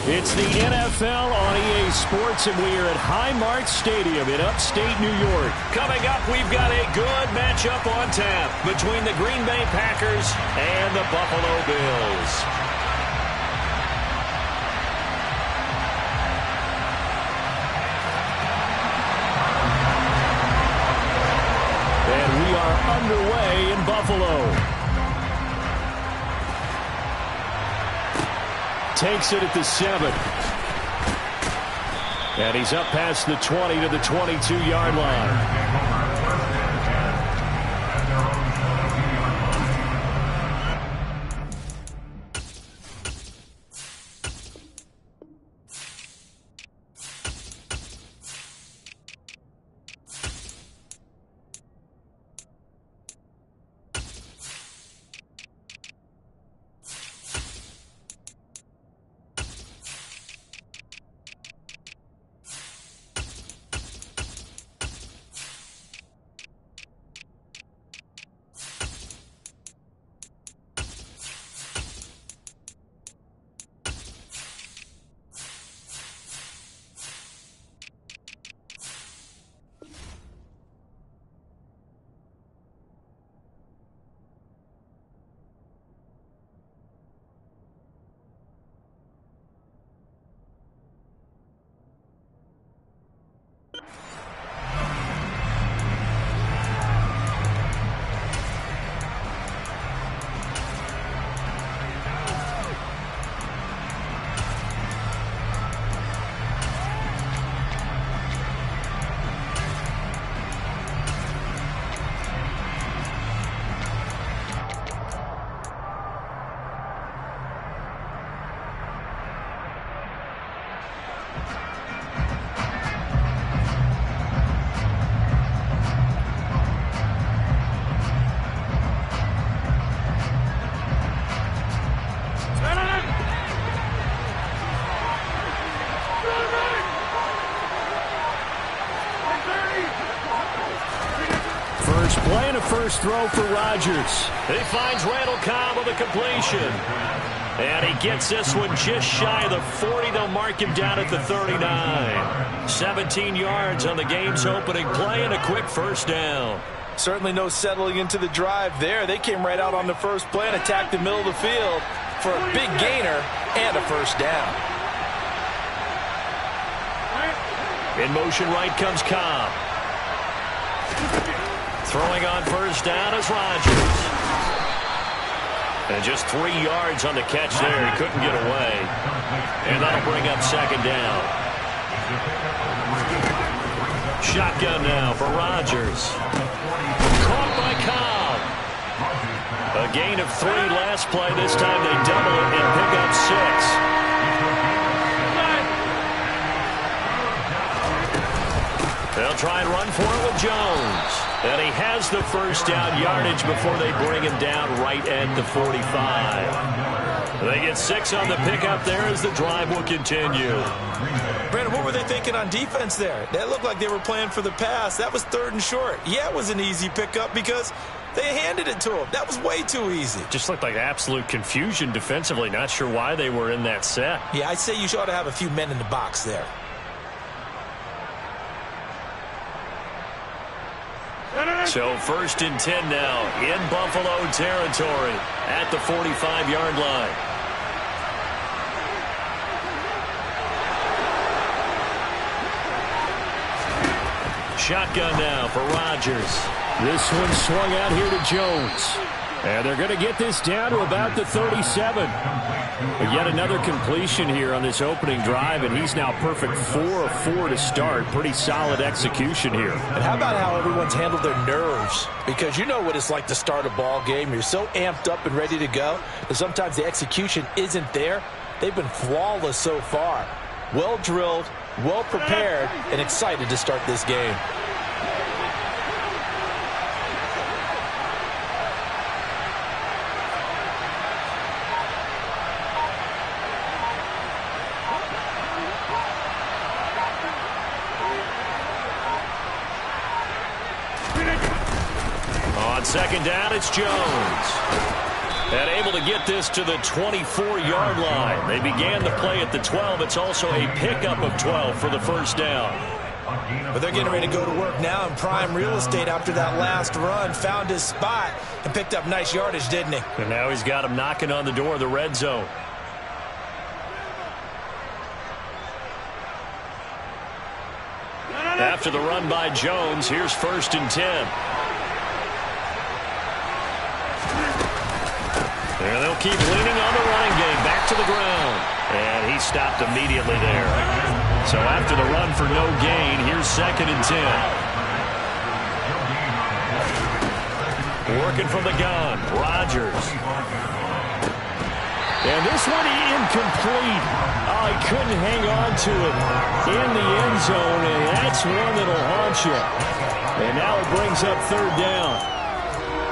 It's the NFL on EA Sports, and we are at Highmark Stadium in upstate New York. Coming up, we've got a good matchup on tap between the Green Bay Packers and the Buffalo Bills. And we are underway in Buffalo. Takes it at the 7. And he's up past the 20 to the 22-yard line. Play and a first throw for Rodgers. He finds Randall Cobb with a completion. And he gets this one just shy of the 40. They'll mark him down at the 39. 17 yards on the game's opening play and a quick first down. Certainly no settling into the drive there. They came right out on the first play and attacked the middle of the field for a big gainer and a first down. In motion right comes Cobb. Throwing on first down is Rodgers. And just 3 yards on the catch there. He couldn't get away. And that'll bring up second down. Shotgun now for Rodgers. Caught by Cobb. A gain of 3 last play. This time they double it and pick up 6. They'll try and run for it with Jones. And he has the first down yardage before they bring him down right at the 45. They get 6 on the pickup there as the drive will continue. Brandon, what were they thinking on defense there? That looked like they were playing for the pass. That was 3rd and short. Yeah, it was an easy pickup because they handed it to him. That was way too easy. Just looked like absolute confusion defensively. Not sure why they were in that set. Yeah, I'd say you ought to have a few men in the box there. So 1st and 10 now in Buffalo territory at the 45-yard line. Shotgun now for Rodgers. This one swung out here to Jones. And they're going to get this down to about the 37. But yet another completion here on this opening drive, and he's now perfect 4 of 4 to start. Pretty solid execution here. And how about how everyone's handled their nerves? Because you know what it's like to start a ball game. You're so amped up and ready to go, and sometimes the execution isn't there. They've been flawless so far. Well drilled, well prepared, and excited to start this game. On second down, it's Jones. And able to get this to the 24-yard line. They began the play at the 12. It's also a pickup of 12 for the first down. But they're getting ready to go to work now in prime real estate after that last run. Found his spot and picked up nice yardage, didn't he? And now he's got him knocking on the door of the red zone. After the run by Jones, here's 1st and 10. And they'll keep leaning on the running game. Back to the ground. And he stopped immediately there. So after the run for no gain, here's 2nd and 10. Working from the gun, Rodgers. And this one incomplete. Oh, he couldn't hang on to it in the end zone, and that's one that'll haunt you. And now it brings up 3rd down.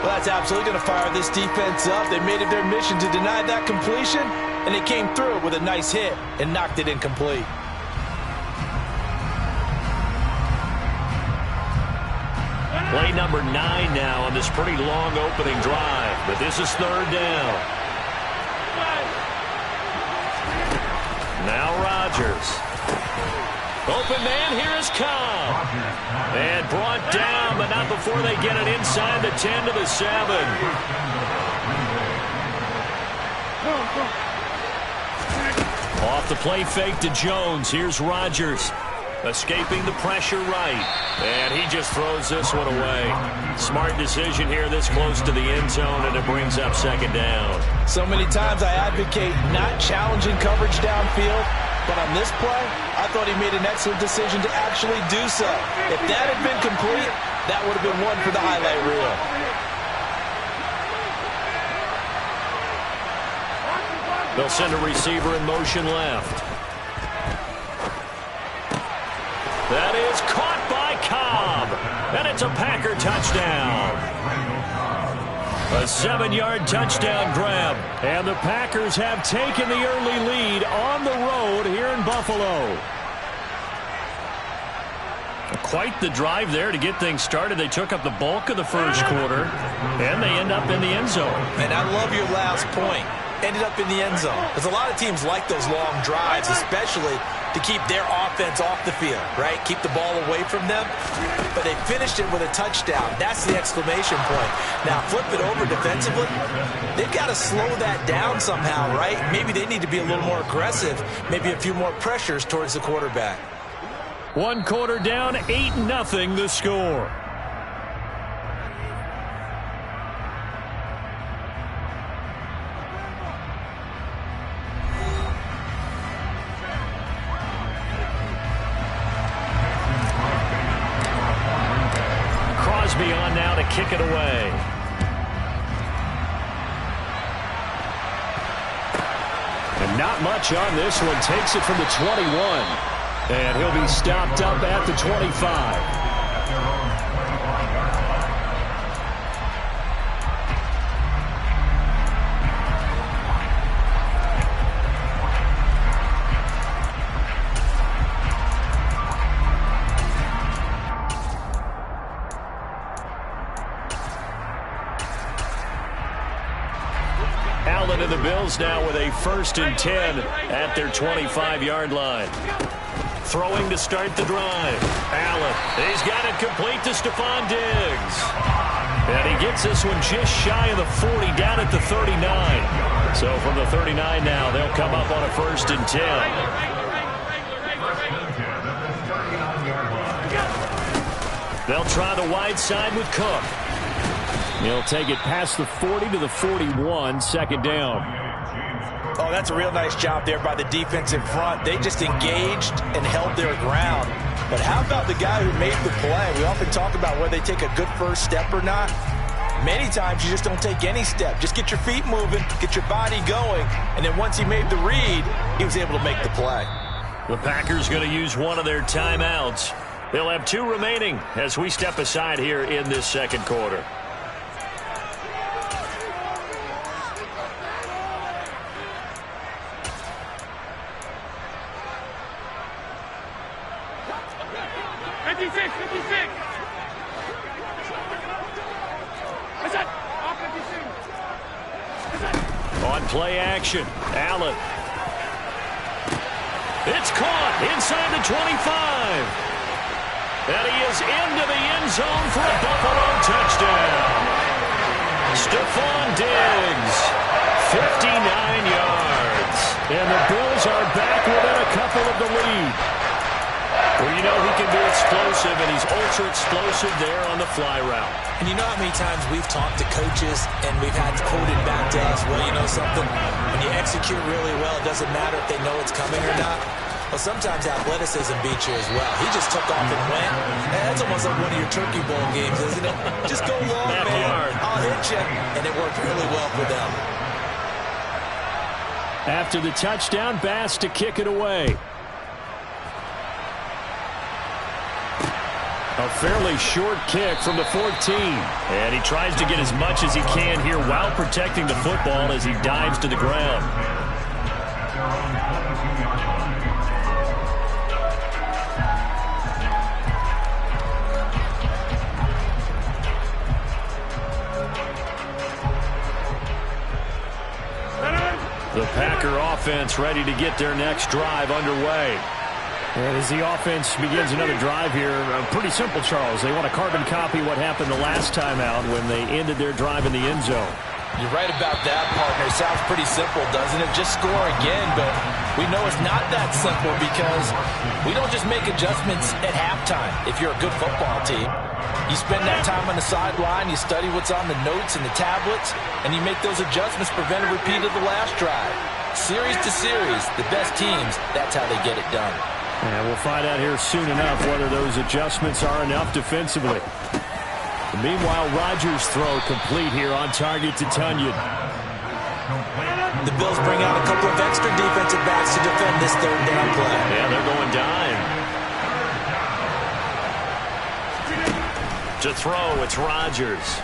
Well, that's absolutely going to fire this defense up. They made it their mission to deny that completion, and they came through with a nice hit and knocked it incomplete. Play number 9 now on this pretty long opening drive, but this is 3rd down. Now Rodgers. Open man, here is Cobb. And brought down, but not before they get it inside the 10 to the 7. Off the play fake to Jones. Here's Rodgers. Escaping the pressure right. And he just throws this one away. Smart decision here this close to the end zone, and it brings up 2nd down. So many times I advocate not challenging coverage downfield, but on this play, I thought he made an excellent decision to actually do so. If that had been complete, that would have been one for the highlight reel. They'll send a receiver in motion left. That is caught by Cobb. And it's a Packer touchdown. A 7-yard touchdown grab. And the Packers have taken the early lead on the road here in Buffalo. Quite the drive there to get things started. They took up the bulk of the first quarter, and they end up in the end zone. And I love your last point. Ended up in the end zone. Because a lot of teams like those long drives, especially to keep their offense off the field, right? Keep the ball away from them. But they finished it with a touchdown. That's the exclamation point. Now, flip it over defensively. They've got to slow that down somehow, right? Maybe they need to be a little more aggressive. Maybe a few more pressures towards the quarterback. 1 quarter down, 8-0 the score. On now to kick it away. And not much on this one. Takes it from the 21. And he'll be stopped up at the 25. And the Bills now with a 1st and 10 at their 25-yard line. Throwing to start the drive. Allen, he's got it complete to Stephon Diggs. And he gets this one just shy of the 40, down at the 39. So from the 39 now, they'll come up on a 1st and 10. They'll try the wide side with Cook. He'll take it past the 40 to the 41, 2nd down. Oh, that's a real nice job there by the defense in front. They just engaged and held their ground. But how about the guy who made the play? We often talk about whether they take a good first step or not. Many times you just don't take any step. Just get your feet moving, get your body going, and then once he made the read, he was able to make the play. The Packers going to use one of their timeouts. They'll have 2 remaining as we step aside here in this 2nd quarter. Play action. Allen. It's caught inside the 25. And he is into the end zone for a Buffalo touchdown. Stephon Diggs, 59 yards. And the Bills are back within a couple of the lead. Well, you know he can be explosive, and he's ultra explosive there on the fly route. And you know how many times we've talked to coaches and we've had quoted back to us, well, you know something? When you execute really well, it doesn't matter if they know it's coming or not. Well, sometimes athleticism beats you as well. He just took off and went. That's almost like one of your Turkey Bowl games, isn't it? Just go long, man. I'll hit you. And it worked really well for them. After the touchdown, Bass to kick it away. A fairly short kick from the 14. And he tries to get as much as he can here while protecting the football as he dives to the ground. The Packer offense ready to get their next drive underway. And as the offense begins another drive here, pretty simple, Charles. They want to carbon copy what happened the last time out when they ended their drive in the end zone. You're right about that, partner. Sounds pretty simple, doesn't it? Just score again, but we know it's not that simple because we don't just make adjustments at halftime if you're a good football team. You spend that time on the sideline, you study what's on the notes and the tablets, and you make those adjustments, prevent a repeat of the last drive. Series to series, the best teams, that's how they get it done. And we'll find out here soon enough whether those adjustments are enough defensively. Meanwhile, Rodgers' throw complete here on target to Tunyon. The Bills bring out a couple of extra defensive backs to defend this third down play. Yeah, they're going dime. To throw, it's Rodgers.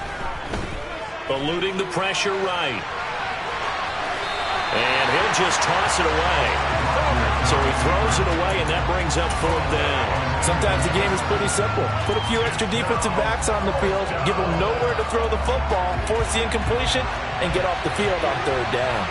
Eluding the pressure right. And he'll just toss it away. So he throws it away, and that brings up fourth down. Sometimes the game is pretty simple. Put a few extra defensive backs on the field, give them nowhere to throw the football, force the incompletion, and get off the field on third down.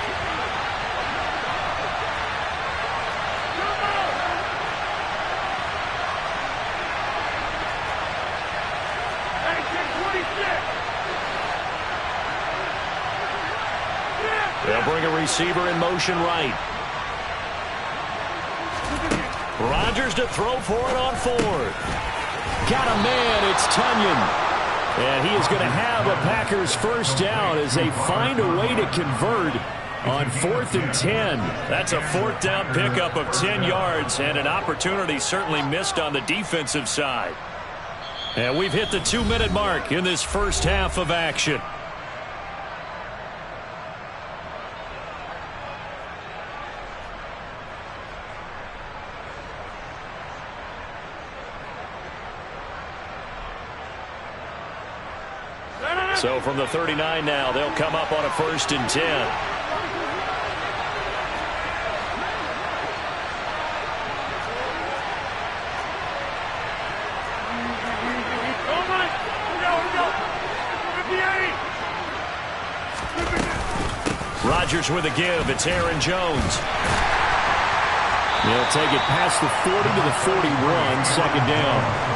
They'll bring a receiver in motion right. Rodgers to throw for it on fourth. Got a man, it's Tunyon. And he is going to have a Packers first down as they find a way to convert on 4th and 10. That's a fourth down pickup of 10 yards and an opportunity certainly missed on the defensive side. And we've hit the 2-minute mark in this first half of action. So from the 39 now, they'll come up on a 1st and 10. Rodgers with a give. It's Aaron Jones. They'll take it past the 40 to the 41, second down.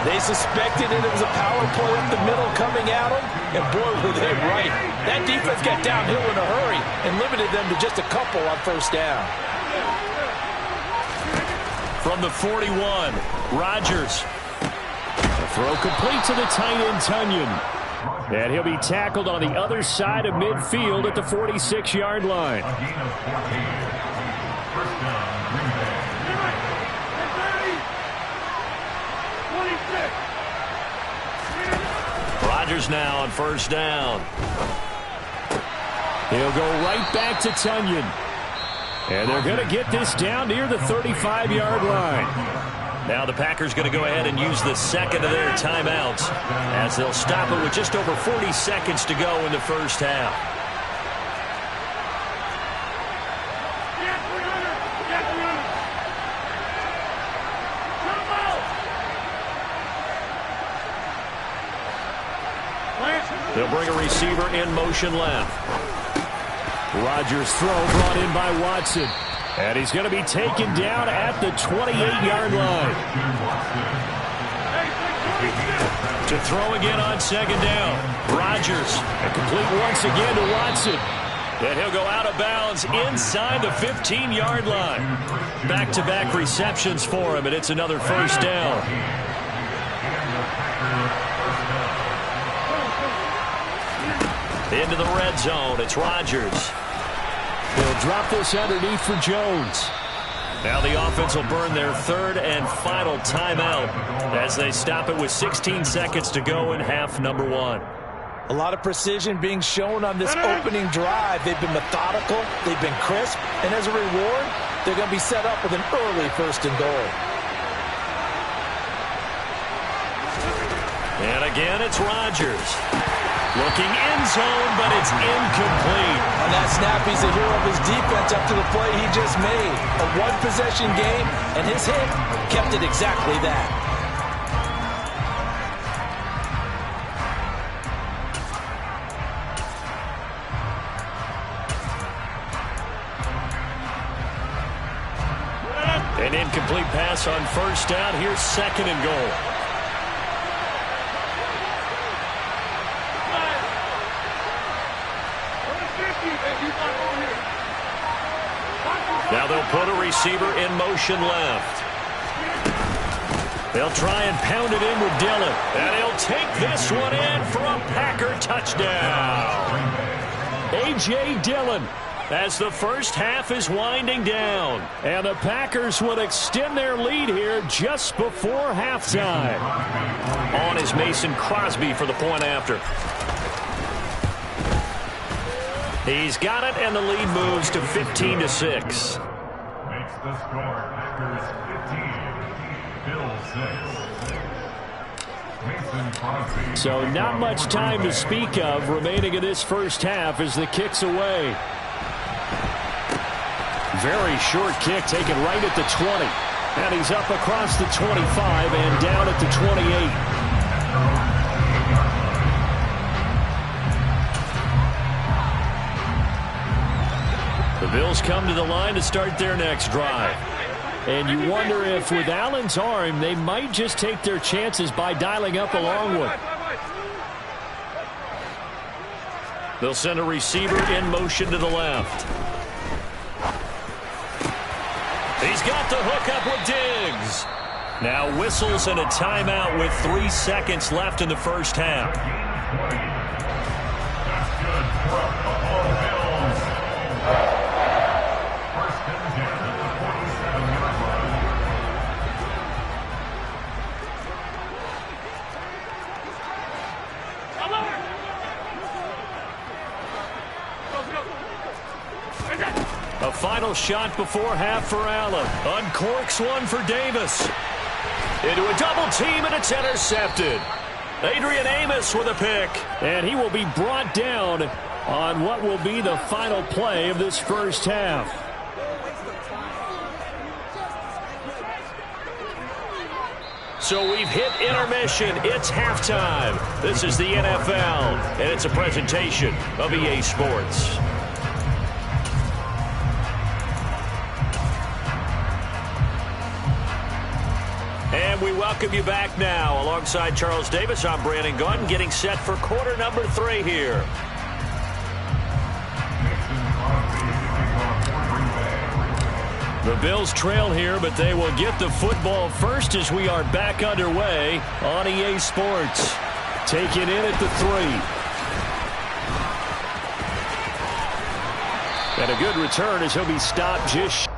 They suspected it was a power play up the middle coming at them, and boy, were they right. That defense got downhill in a hurry and limited them to just a couple on first down. From the 41, Rodgers. The throw complete to the tight end, Tunyon. And he'll be tackled on the other side of midfield at the 46-yard line. Rodgers now on first down. He'll go right back to Tunyon. And they're going to get this down near the 35-yard line. Now the Packers going to go ahead and use the second of their timeouts as they'll stop it with just over 40 seconds to go in the first half. They'll bring a receiver in motion left. Rodgers' throw brought in by Watson. And he's going to be taken down at the 28-yard line. To throw again on second down. Rodgers, and complete once again to Watson. And he'll go out of bounds inside the 15-yard line. Back-to-back receptions for him, and it's another first down. Into the red zone, it's Rodgers. He'll drop this underneath for Jones. Now the offense will burn their third and final timeout as they stop it with 16 seconds to go in half number one. A lot of precision being shown on this opening drive. They've been methodical, they've been crisp, and as a reward, they're going to be set up with an early first and goal. And again, it's Rodgers. Looking end zone, but it's incomplete. On that snap, he's a hero of his defense up to the play he just made. A one-possession game, and his hit kept it exactly that. An incomplete pass on first down. Here's second and goal. Now they'll put a receiver in motion left. They'll try and pound it in with Dillon. And he'll take this one in for a Packer touchdown. A.J. Dillon as the first half is winding down. And the Packers will extend their lead here just before halftime. On is Mason Crosby for the point after. He's got it, and the lead moves to 15-6. Makes the score Packers 15, Bills 6. So not much time to speak of remaining in this first half as the kick's away. Very short kick taken right at the 20. And he's up across the 25 and down at the 28. The Bills come to the line to start their next drive. And you wonder if with Allen's arm, they might just take their chances by dialing up a long one. They'll send a receiver in motion to the left. He's got the hook up with Diggs. Now whistles and a timeout with 3 seconds left in the first half. A final shot before half for Allen. Uncorks one for Davis. Into a double team, and it's intercepted. Adrian Amos with a pick. And he will be brought down on what will be the final play of this first half. So we've hit intermission. It's halftime. This is the NFL, and it's a presentation of EA Sports. And we welcome you back now. Alongside Charles Davis, I'm Brandon Gaudin, getting set for quarter number 3 here. The Bills trail here, but they will get the football first as we are back underway on EA Sports. Taken in at the 3. And a good return as he'll be stopped just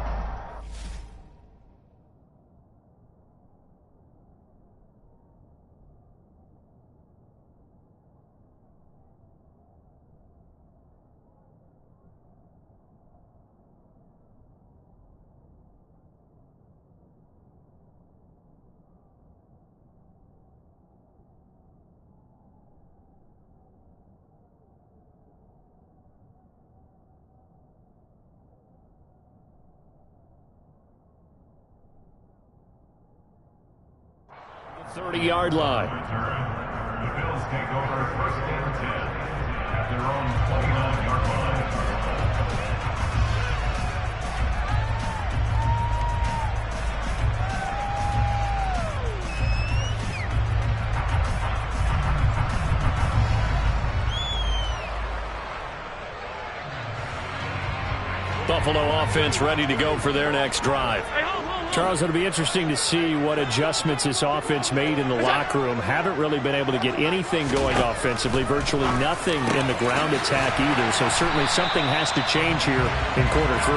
the 30-yard line. The Bills take over first and 10 at their own 29-yard line. Buffalo offense ready to go for their next drive. Charles, it'll be interesting to see what adjustments this offense made in the locker room. Haven't really been able to get anything going offensively, virtually nothing in the ground attack either. So certainly something has to change here in quarter 3.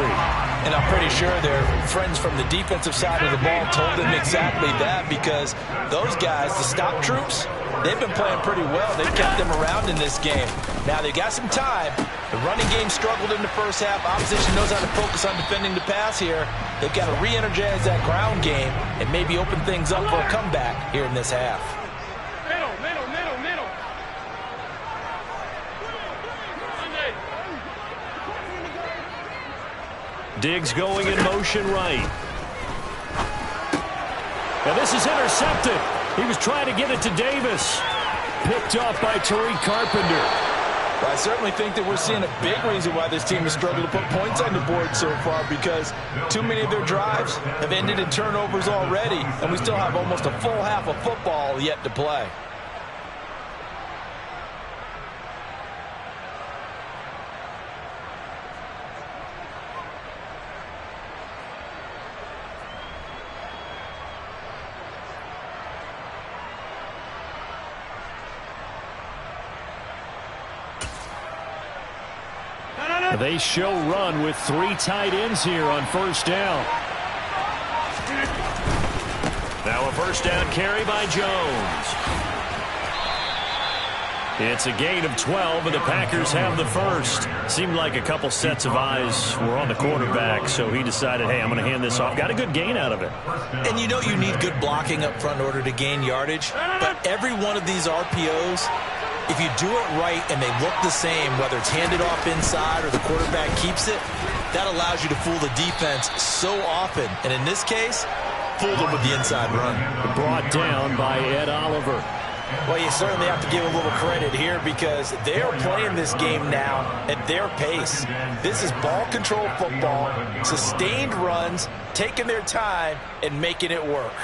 And I'm pretty sure their friends from the defensive side of the ball told them exactly that, because those guys, the stop troops, they've been playing pretty well. They've kept them around in this game. Now they got some time. The running game struggled in the first half. Opposition knows how to focus on defending the pass here. They've got to re-energize that ground game and maybe open things up for a comeback here in this half. Middle. Diggs going in motion right. And this is intercepted. He was trying to get it to Davis. Picked off by Tariq Carpenter. Well, I certainly think that we're seeing a big reason why this team has struggled to put points on the board so far, because too many of their drives have ended in turnovers already, and we still have almost a full half of football yet to play. They show run with 3 tight ends here on first down. Now a first down carry by Jones. It's a gain of 12, and the Packers have the first. Seemed like a couple sets of eyes were on the quarterback, so he decided, hey, I'm going to hand this off. Got a good gain out of it. And you know you need good blocking up front in order to gain yardage, but every one of these RPOs, if you do it right and they look the same, whether it's handed off inside or the quarterback keeps it, that allows you to fool the defense so often. And in this case, fooled them with the inside run. Brought down by Ed Oliver. Well, you certainly have to give a little credit here, because they are playing this game now at their pace. This is ball control football, sustained runs, taking their time and making it work.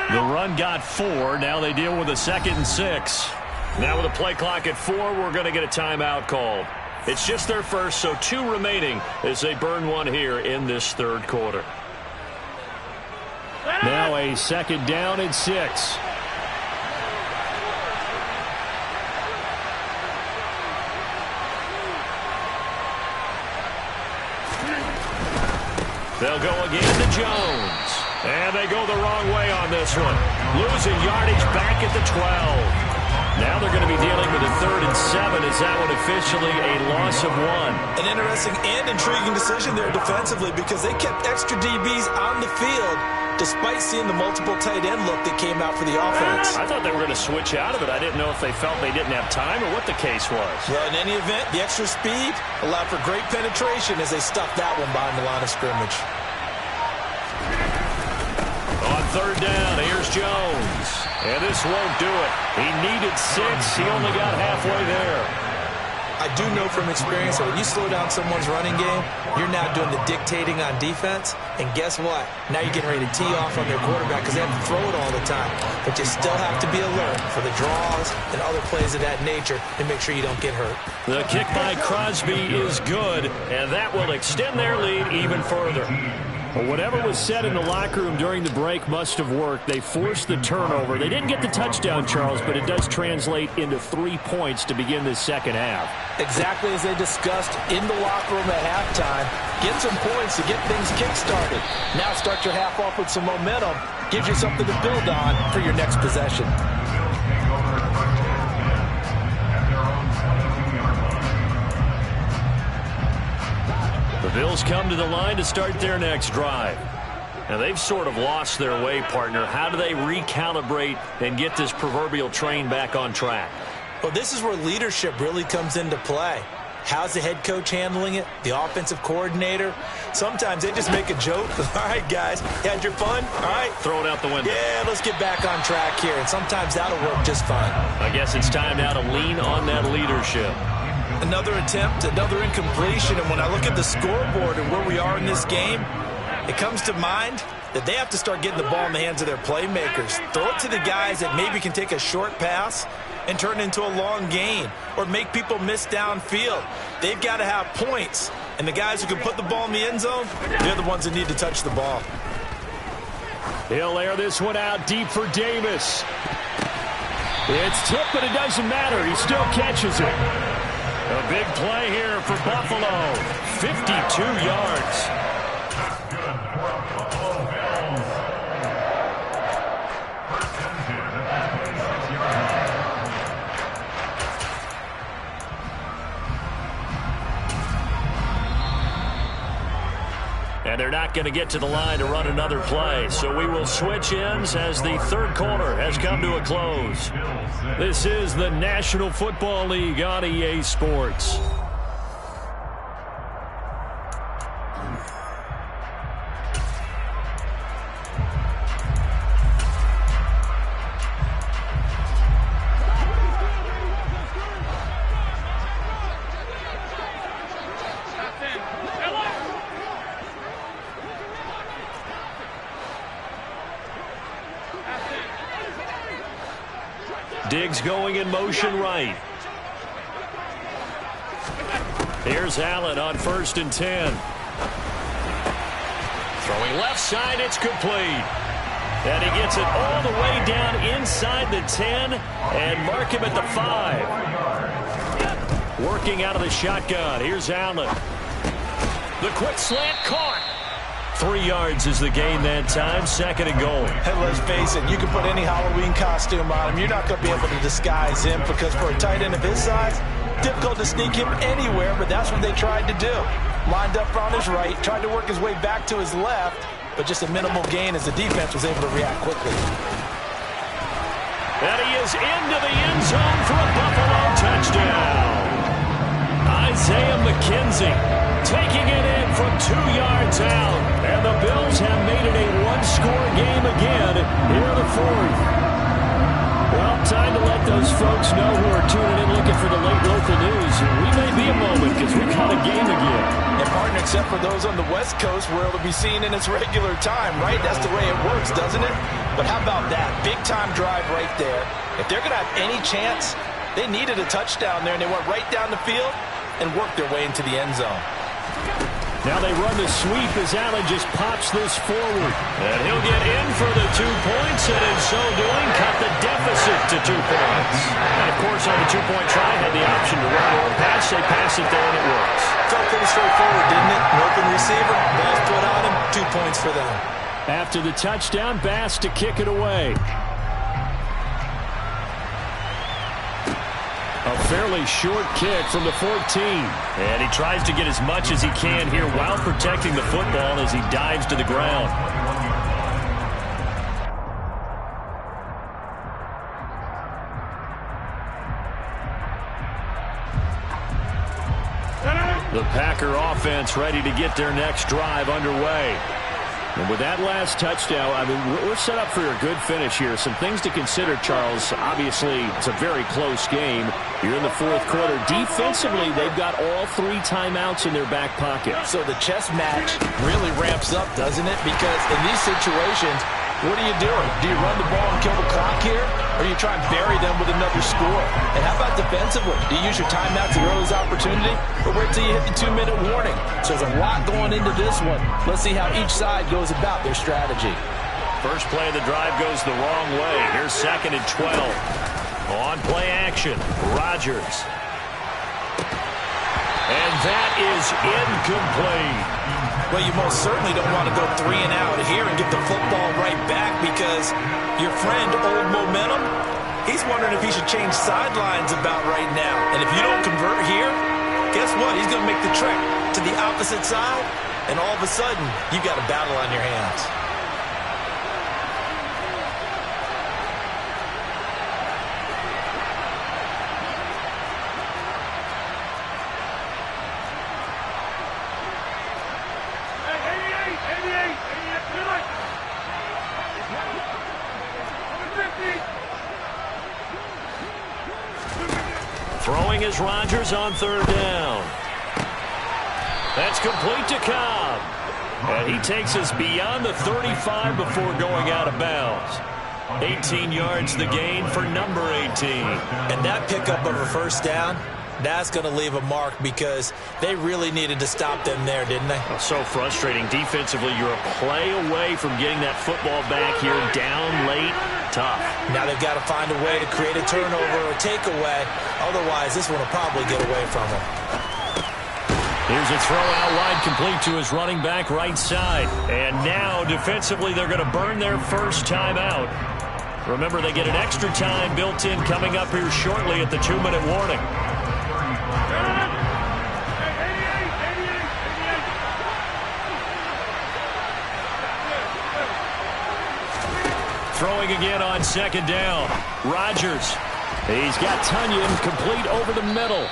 The run got 4. Now they deal with a 2nd and 6. Now with a play clock at 4, we're going to get a timeout called. It's just their first, so 2 remaining as they burn one here in this third quarter. Now a 2nd down and 6. They'll go again to Jones. And they go the wrong way on this one. Losing yardage back at the 12. Now they're going to be dealing with a 3rd and 7. Is that one officially a loss of 1? An interesting and intriguing decision there defensively, because they kept extra DBs on the field despite seeing the multiple tight end look that came out for the offense. I thought they were going to switch out of it. I didn't know if they felt they didn't have time or what the case was. Well, in any event, the extra speed allowed for great penetration as they stuffed that one behind the line of scrimmage. On 3rd down, here's Jones. And this won't do it. He needed 6. He only got halfway there. I do know from experience that when you slow down someone's running game, you're now doing the dictating on defense. And guess what? Now you're getting ready to tee off on their quarterback because they have to throw it all the time. But you still have to be alert for the draws and other plays of that nature to make sure you don't get hurt. The kick by Crosby is good, and that will extend their lead even further. Well, whatever was said in the locker room during the break must have worked. They forced the turnover. They didn't get the touchdown, Charles, but it does translate into 3 points to begin this second half. Exactly as they discussed in the locker room at halftime. Get some points to get things kick-started. Now start your half off with some momentum. Gives you something to build on for your next possession. The Bills come to the line to start their next drive. Now, they've sort of lost their way, partner. How do they recalibrate and get this proverbial train back on track? Well, this is where leadership really comes into play. How's the head coach handling it? The offensive coordinator? Sometimes they just make a joke. All right, guys, you had your fun? All right. Throw it out the window. Yeah, let's get back on track here. And sometimes that'll work just fine. I guess it's time now to lean on that leadership. Another attempt, another incompletion. And when I look at the scoreboard and where we are in this game, it comes to mind that they have to start getting the ball in the hands of their playmakers. Throw it to the guys that maybe can take a short pass and turn it into a long gain or make people miss downfield. They've got to have points. And the guys who can put the ball in the end zone, they're the ones that need to touch the ball. He'll air this one out deep for Davis. It's tipped, but it doesn't matter. He still catches it. A big play here for Buffalo. 52 yards. And they're not going to get to the line to run another play. So we will switch ends as the third quarter has come to a close. This is the National Football League on EA Sports. Diggs going in motion right. Here's Allen on 1st and 10. Throwing left side, it's complete. And he gets it all the way down inside the 10 and mark him at the 5. Working out of the shotgun. Here's Allen. The quick slant caught. 3 yards is the gain that time. 2nd and goal. And let's face it, you can put any Halloween costume on him. You're not going to be able to disguise him because for a tight end of his size, difficult to sneak him anywhere, but that's what they tried to do. Lined up on his right, tried to work his way back to his left, but just a minimal gain as the defense was able to react quickly. And he is into the end zone for a Buffalo touchdown. Isaiah McKenzie taking it in from 2 yards out. And the Bills have made it a one-score game again here in the 4th. Well, time to let those folks know who are tuning in looking for the late local news. We may be a moment because we've got a game again. And partner, except for those on the West Coast where it'll be seen in its regular time, right? That's the way it works, doesn't it? But how about that? Big-time drive right there. If they're going to have any chance, they needed a touchdown there, and they went right down the field and worked their way into the end zone. Now they run the sweep as Allen just pops this forward. And he'll get in for the 2 points, and in so doing, cut the deficit to 2 points. And, of course, on the two-point try, had the option to run or pass. They pass it there, and it works. Felt pretty straightforward, didn't it? An open receiver, ball's put on him, 2 points for them. After the touchdown, Bass to kick it away. A fairly short kick from the 14. And he tries to get as much as he can here while protecting the football as he dives to the ground. The Packer offense ready to get their next drive underway. And with that last touchdown, I mean, we're set up for a good finish here. Some things to consider, Charles. Obviously, it's a very close game. You're in the 4th quarter. Defensively, they've got all 3 timeouts in their back pocket. So the chess match really ramps up, doesn't it? Because in these situations, what are you doing? Do you run the ball and kill the clock here? Or do you try and bury them with another score? And how about defensively? Do you use your timeouts at earliest opportunity? Or wait till you hit the 2-minute warning? So there's a lot going into this one. Let's see how each side goes about their strategy. First play of the drive goes the wrong way. Here's 2nd and 12. On play action, Rodgers. And that is incomplete. Well, you most certainly don't want to go 3 and out here and get the football right back because your friend, Old Momentum, he's wondering if he should change sidelines about right now. And if you don't convert here, guess what? He's going to make the trek to the opposite side, and all of a sudden, you got a battle on your hands. Here's Rodgers on third down. That's complete to Cobb. And he takes us beyond the 35 before going out of bounds. 18 yards the gain for number 18. And that pickup of a first down, that's going to leave a mark because they really needed to stop them there, didn't they? Oh, so frustrating. Defensively, you're a play away from getting that football back here. Down late, tough. Now they've got to find a way to create a turnover or takeaway. Otherwise, this one will probably get away from them. Here's a throw out wide, complete to his running back right side. And now, defensively, they're going to burn their first time out. Remember, they get an extra time built in coming up here shortly at the 2-minute warning. Throwing again on second down. Rodgers. He's got Tunyon complete over the middle.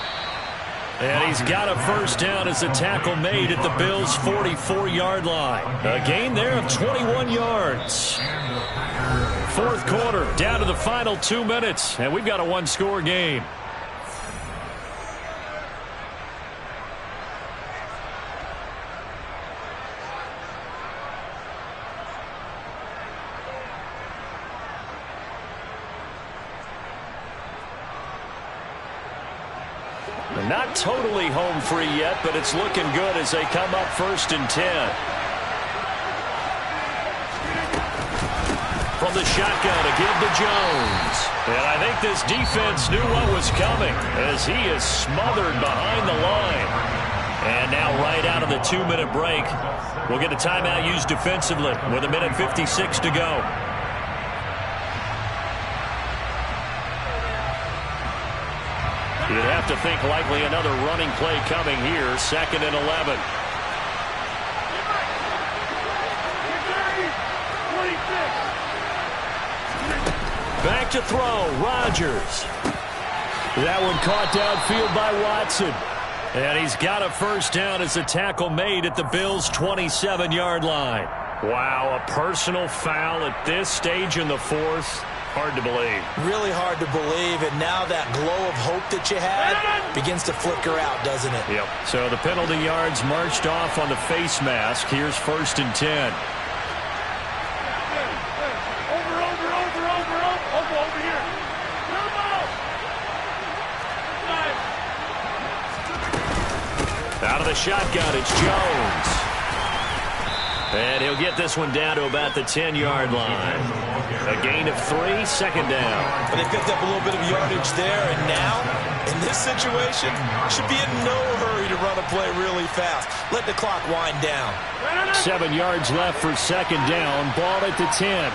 And he's got a first down as a tackle made at the Bills' 44-yard line. A gain there of 21 yards. Fourth quarter, down to the final 2 minutes, and we've got a one-score game. Not totally home free yet, but it's looking good as they come up 1st and 10. From the shotgun to give to Jones. And I think this defense knew what was coming as he is smothered behind the line. And now right out of the 2-minute break, we'll get a timeout used defensively with 1:56 to go. You'd have to think likely another running play coming here. 2nd and 11. Back to throw. Rodgers. That one caught downfield by Watson. And he's got a first down as a tackle made at the Bills' 27-yard line. Wow, a personal foul at this stage in the fourth. Hard to believe. Really hard to believe, and now that glow of hope that you had begins to flicker out, doesn't it? Yep. So the penalty yards marched off on the face mask. Here's 1st and 10. Over here. Out of the shotgun, it's Jones. And he'll get this one down to about the 10-yard line. A gain of 3, 2nd down. But they picked up a little bit of yardage there, and now, in this situation, should be in no hurry to run a play really fast. Let the clock wind down. 7 yards left for 2nd down. Ball at the 10.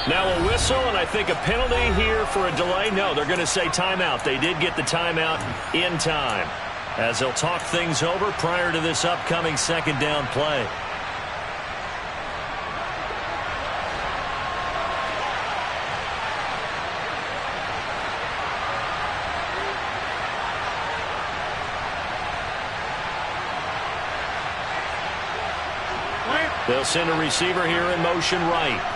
Now a whistle, and I think a penalty here for a delay. No, they're going to say timeout. They did get the timeout in time, as they'll talk things over prior to this upcoming 2nd down play. They'll send a receiver here in motion right.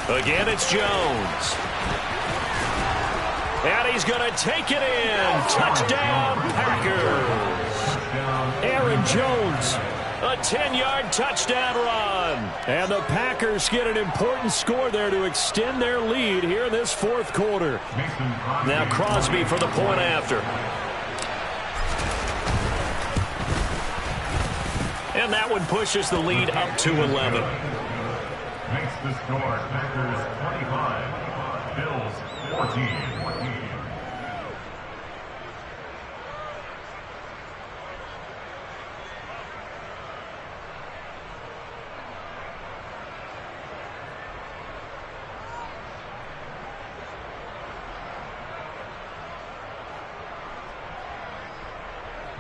Again, it's Jones. And he's going to take it in. Touchdown, Packers. Aaron Jones, a 10-yard touchdown run. And the Packers get an important score there to extend their lead here in this fourth quarter. Now Crosby for the point after. And that one pushes the lead up to 11. Makes the score Packers 25, Bills 14.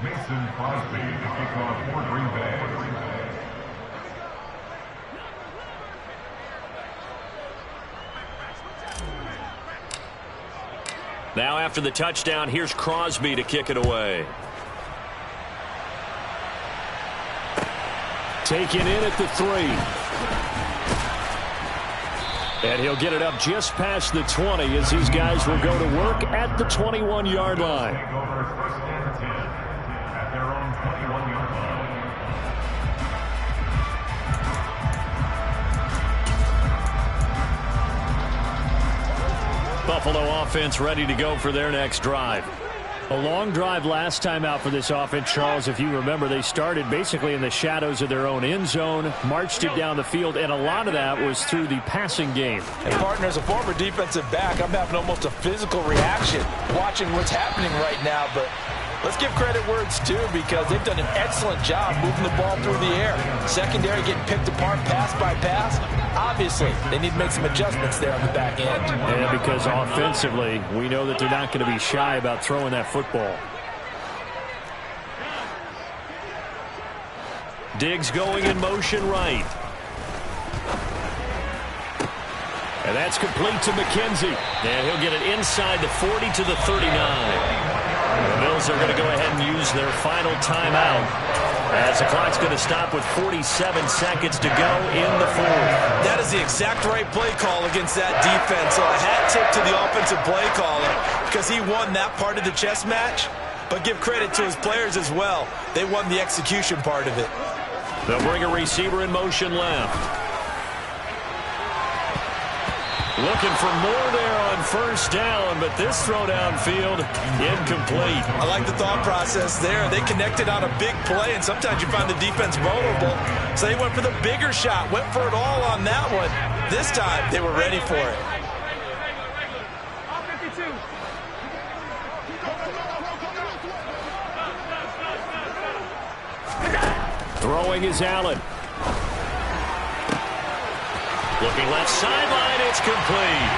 Mason Crosby to kick off for Green Bay. Now after the touchdown, here's Crosby to kick it away. Taken in at the 3. And he'll get it up just past the 20 as these guys will go to work at the 21-yard line. Takeovers first and 10 at their own 21-yard line. Buffalo offense ready to go for their next drive. A long drive last time out for this offense, Charles. If you remember, they started basically in the shadows of their own end zone, marched it down the field, and a lot of that was through the passing game. And partner, as a former defensive back, I'm having almost a physical reaction watching what's happening right now. But let's give credit where it's due, because they've done an excellent job moving the ball through the air. Secondary getting picked apart pass by pass. Obviously, they need to make some adjustments there on the back end. Yeah, because offensively, we know that they're not going to be shy about throwing that football. Diggs going in motion right. And that's complete to McKenzie. And he'll get it inside the 40 to the 39. The Bills are going to go ahead and use their final timeout, as the clock's going to stop with 47 seconds to go in the fourth. That is the exact right play call against that defense. So a hat tip to the offensive play caller, because he won that part of the chess match. But give credit to his players as well. They won the execution part of it. They'll bring a receiver in motion left. Looking for more there on first down, but this throw downfield, incomplete. I like the thought process there. They connected on a big play, and sometimes you find the defense vulnerable. So they went for the bigger shot, went for it all on that one. This time, they were ready for it. Throwing is Allen. Looking left sideline, it's complete.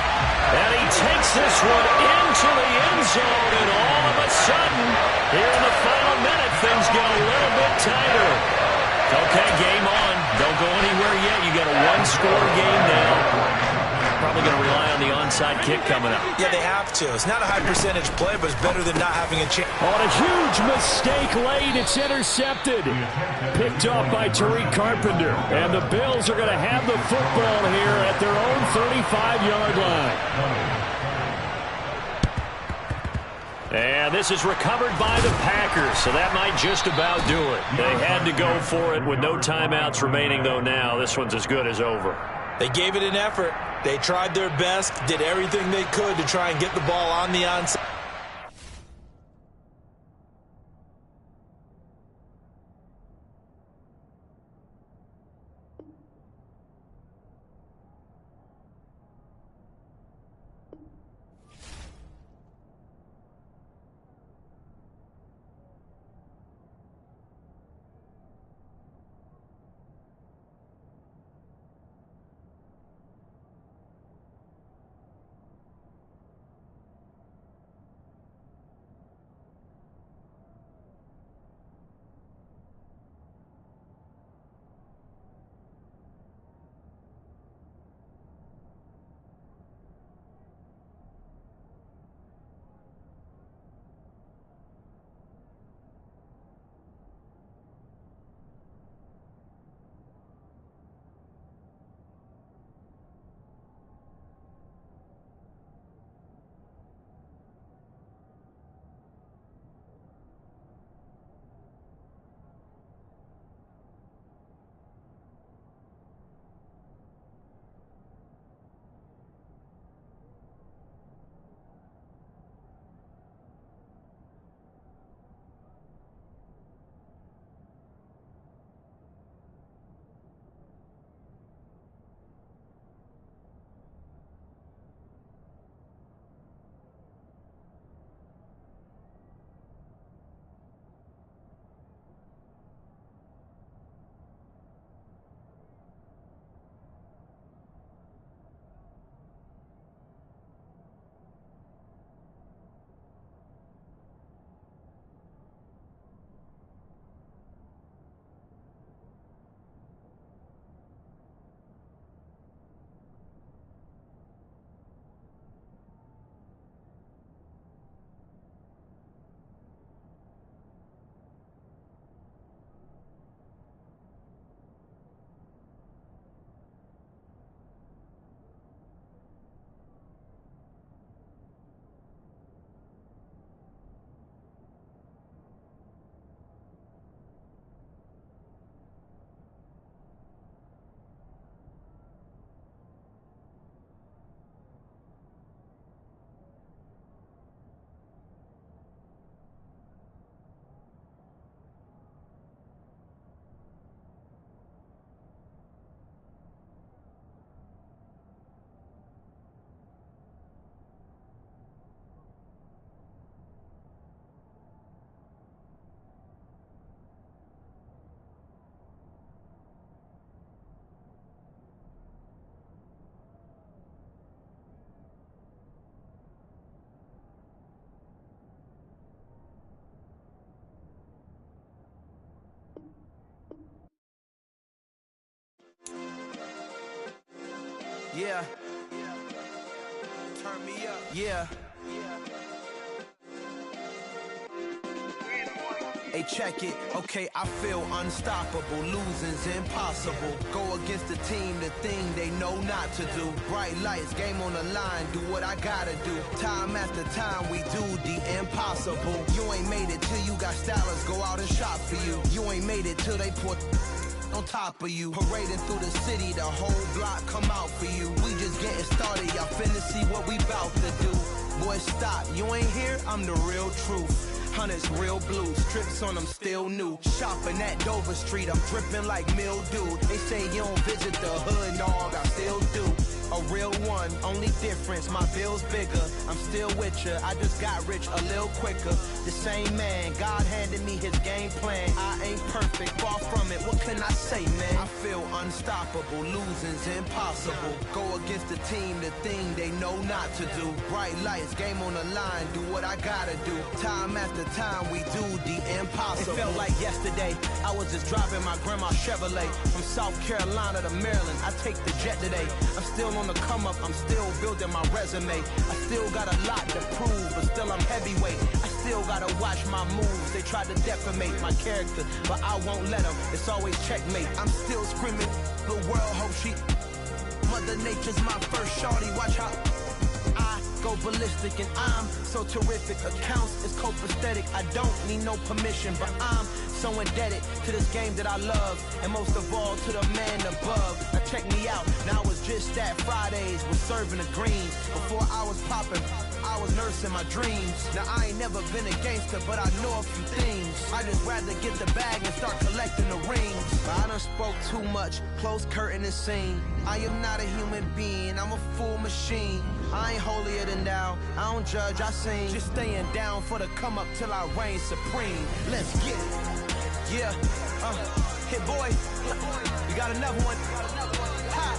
And he takes this one into the end zone, and all of a sudden, here in the final minute, things get a little bit tighter. Okay, game on. Don't go anywhere yet. You got a one-score game now. Probably going to rely on the onside kick coming up. Yeah, they have to. It's not a high-percentage play, but it's better than not having a chance. On a huge mistake late, it's intercepted. Picked off by Tariq Carpenter. And the Bills are going to have the football here at their own 35-yard line. And this is recovered by the Packers, so that might just about do it. They had to go for it with no timeouts remaining, though now. This one's as good as over. They gave it an effort. They tried their best, did everything they could to try and get the ball on the onside. Yeah. Turn me up. Yeah. Hey, check it. Okay, I feel unstoppable. Losing's impossible. Go against the team, the thing they know not to do. Bright lights, game on the line, do what I gotta do. Time after time, we do the impossible. You ain't made it till you got stylers go out and shop for you. You ain't made it till they put on top of you. Parading through the city, the whole block come out for you. We just getting started, y'all finna see what we bout to do. Boy, stop, you ain't here, I'm the real truth. Hunters, real blue, strips on them still new. Shopping at Dover Street, I'm dripping like mildew. They say you don't visit the hood, dog, I still do. A real one, only difference, my bill's bigger. I'm still with ya, I just got rich a little quicker. The same man, God handed me his game plan. I ain't perfect, far from it, what can I say, man? I feel unstoppable, losing's impossible. Go against the team, the thing they know not to do. Bright lights, game on the line, do what I gotta do. Time after time, we do the impossible. It felt like yesterday, I was just driving my grandma's Chevrolet. From South Carolina to Maryland, I take the jet today. I'm still on the come up, I'm still building my resume. I still got a lot to prove, but still I'm heavyweight. I still gotta watch my moves, they try to defamate my character, but I won't let them, it's always checkmate. I'm still screaming, the world hope she Mother Nature's my first shorty, watch how I go ballistic and I'm so terrific. Accounts is copacetic, I don't need no permission, but I'm so indebted to this game that I love, and most of all to the man above. Now check me out, now I was just at Fridays, was serving the greens. Before I was popping, I was nursing my dreams. Now I ain't never been a gangster, but I know a few things. I just rather get the bag and start collecting the rings. But I done spoke too much, close curtain and scene. I am not a human being, I'm a full machine. I ain't holier than thou, I don't judge, I sing. Just staying down for the come up till I reign supreme. Let's get it. Yeah, hit boy, we got another one. Ha!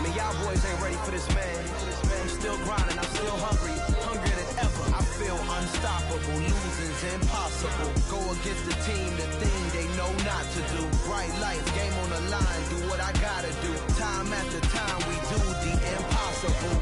Man, y'all boys ain't ready for this, man. I'm still grinding, I'm still hungry, hungrier than ever. I feel unstoppable, losing's impossible. Go against the team, the thing they know not to do. Bright lights, game on the line, do what I gotta do. Time after time, we do the impossible.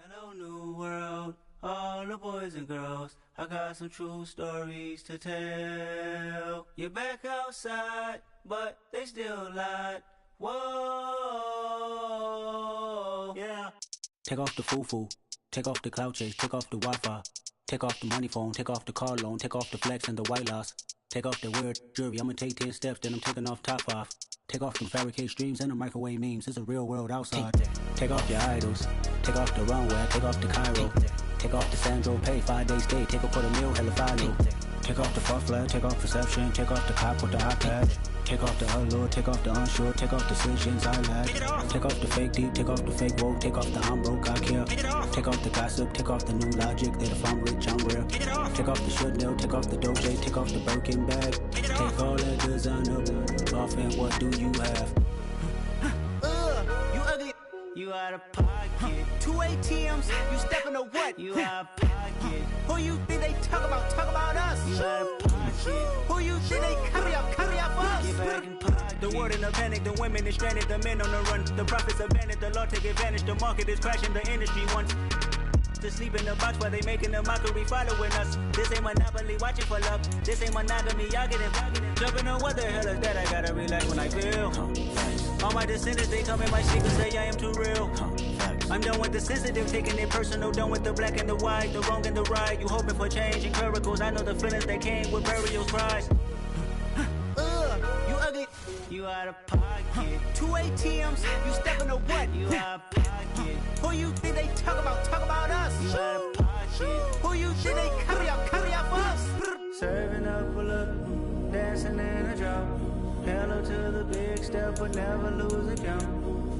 Hello, new world, all the boys and girls. I got some true stories to tell. You're back outside, but they still lied. Whoa, yeah. Take off the foo-foo, take off the cloud chase, take off the Wi-Fi, take off the money phone, take off the car loan, take off the flex and the white loss. Take off the weird jewelry, I'ma take 10 steps, then I'm taking off top 5. Take off them fabricated streams and the microwave memes, it's a real world outside. Take off your idols, take off the runway, take off the Cairo. Take off the Sandro pay, 5 days stay, take a quarter meal, hella final. Take off the far flag, take off perception, take off the cop with the iPad. Take off the allure, take off the unsure, take off the decisions I lack. Take off the fake deep, take off the fake woke, take off the I'm broke, I care. Take off the gossip, take off the new logic, that if I'm rich, I'm real. Take off the Chanel, take off the Doja, take off the Birkin bag. Take all that designer off and what do you have? You ugly, you out of pocket. 2 ATMs, you stepping to what? You out of pocket. Who you think they talk about us? You out of pocket. Who you think they carry up us? Get back in pocket. The world in a panic, the women is stranded, the men on the run. The profits abandoned, the law take advantage, the market is crashing, the industry wants to sleep in the box while they making a mockery following us. This ain't Monopoly, watching for love. This ain't monogamy, y'all get it. Jumping on what the hell is that? I gotta relax when I feel. All my descendants, they come in my sneakers, say I am too real. I'm done with the sensitive, taking it personal, done with the black and the white, the wrong and the right. You hoping for change and miracles, I know the feelings that came with burial cries. You ugly, You out of pocket. 2 ATMs, you stepping to what? You out of pocket. Who you think they talk about us? You out of pocket. Who you think they carry up us? Serving up a look, dancing in a drop. Hello to the big step, but never lose a count.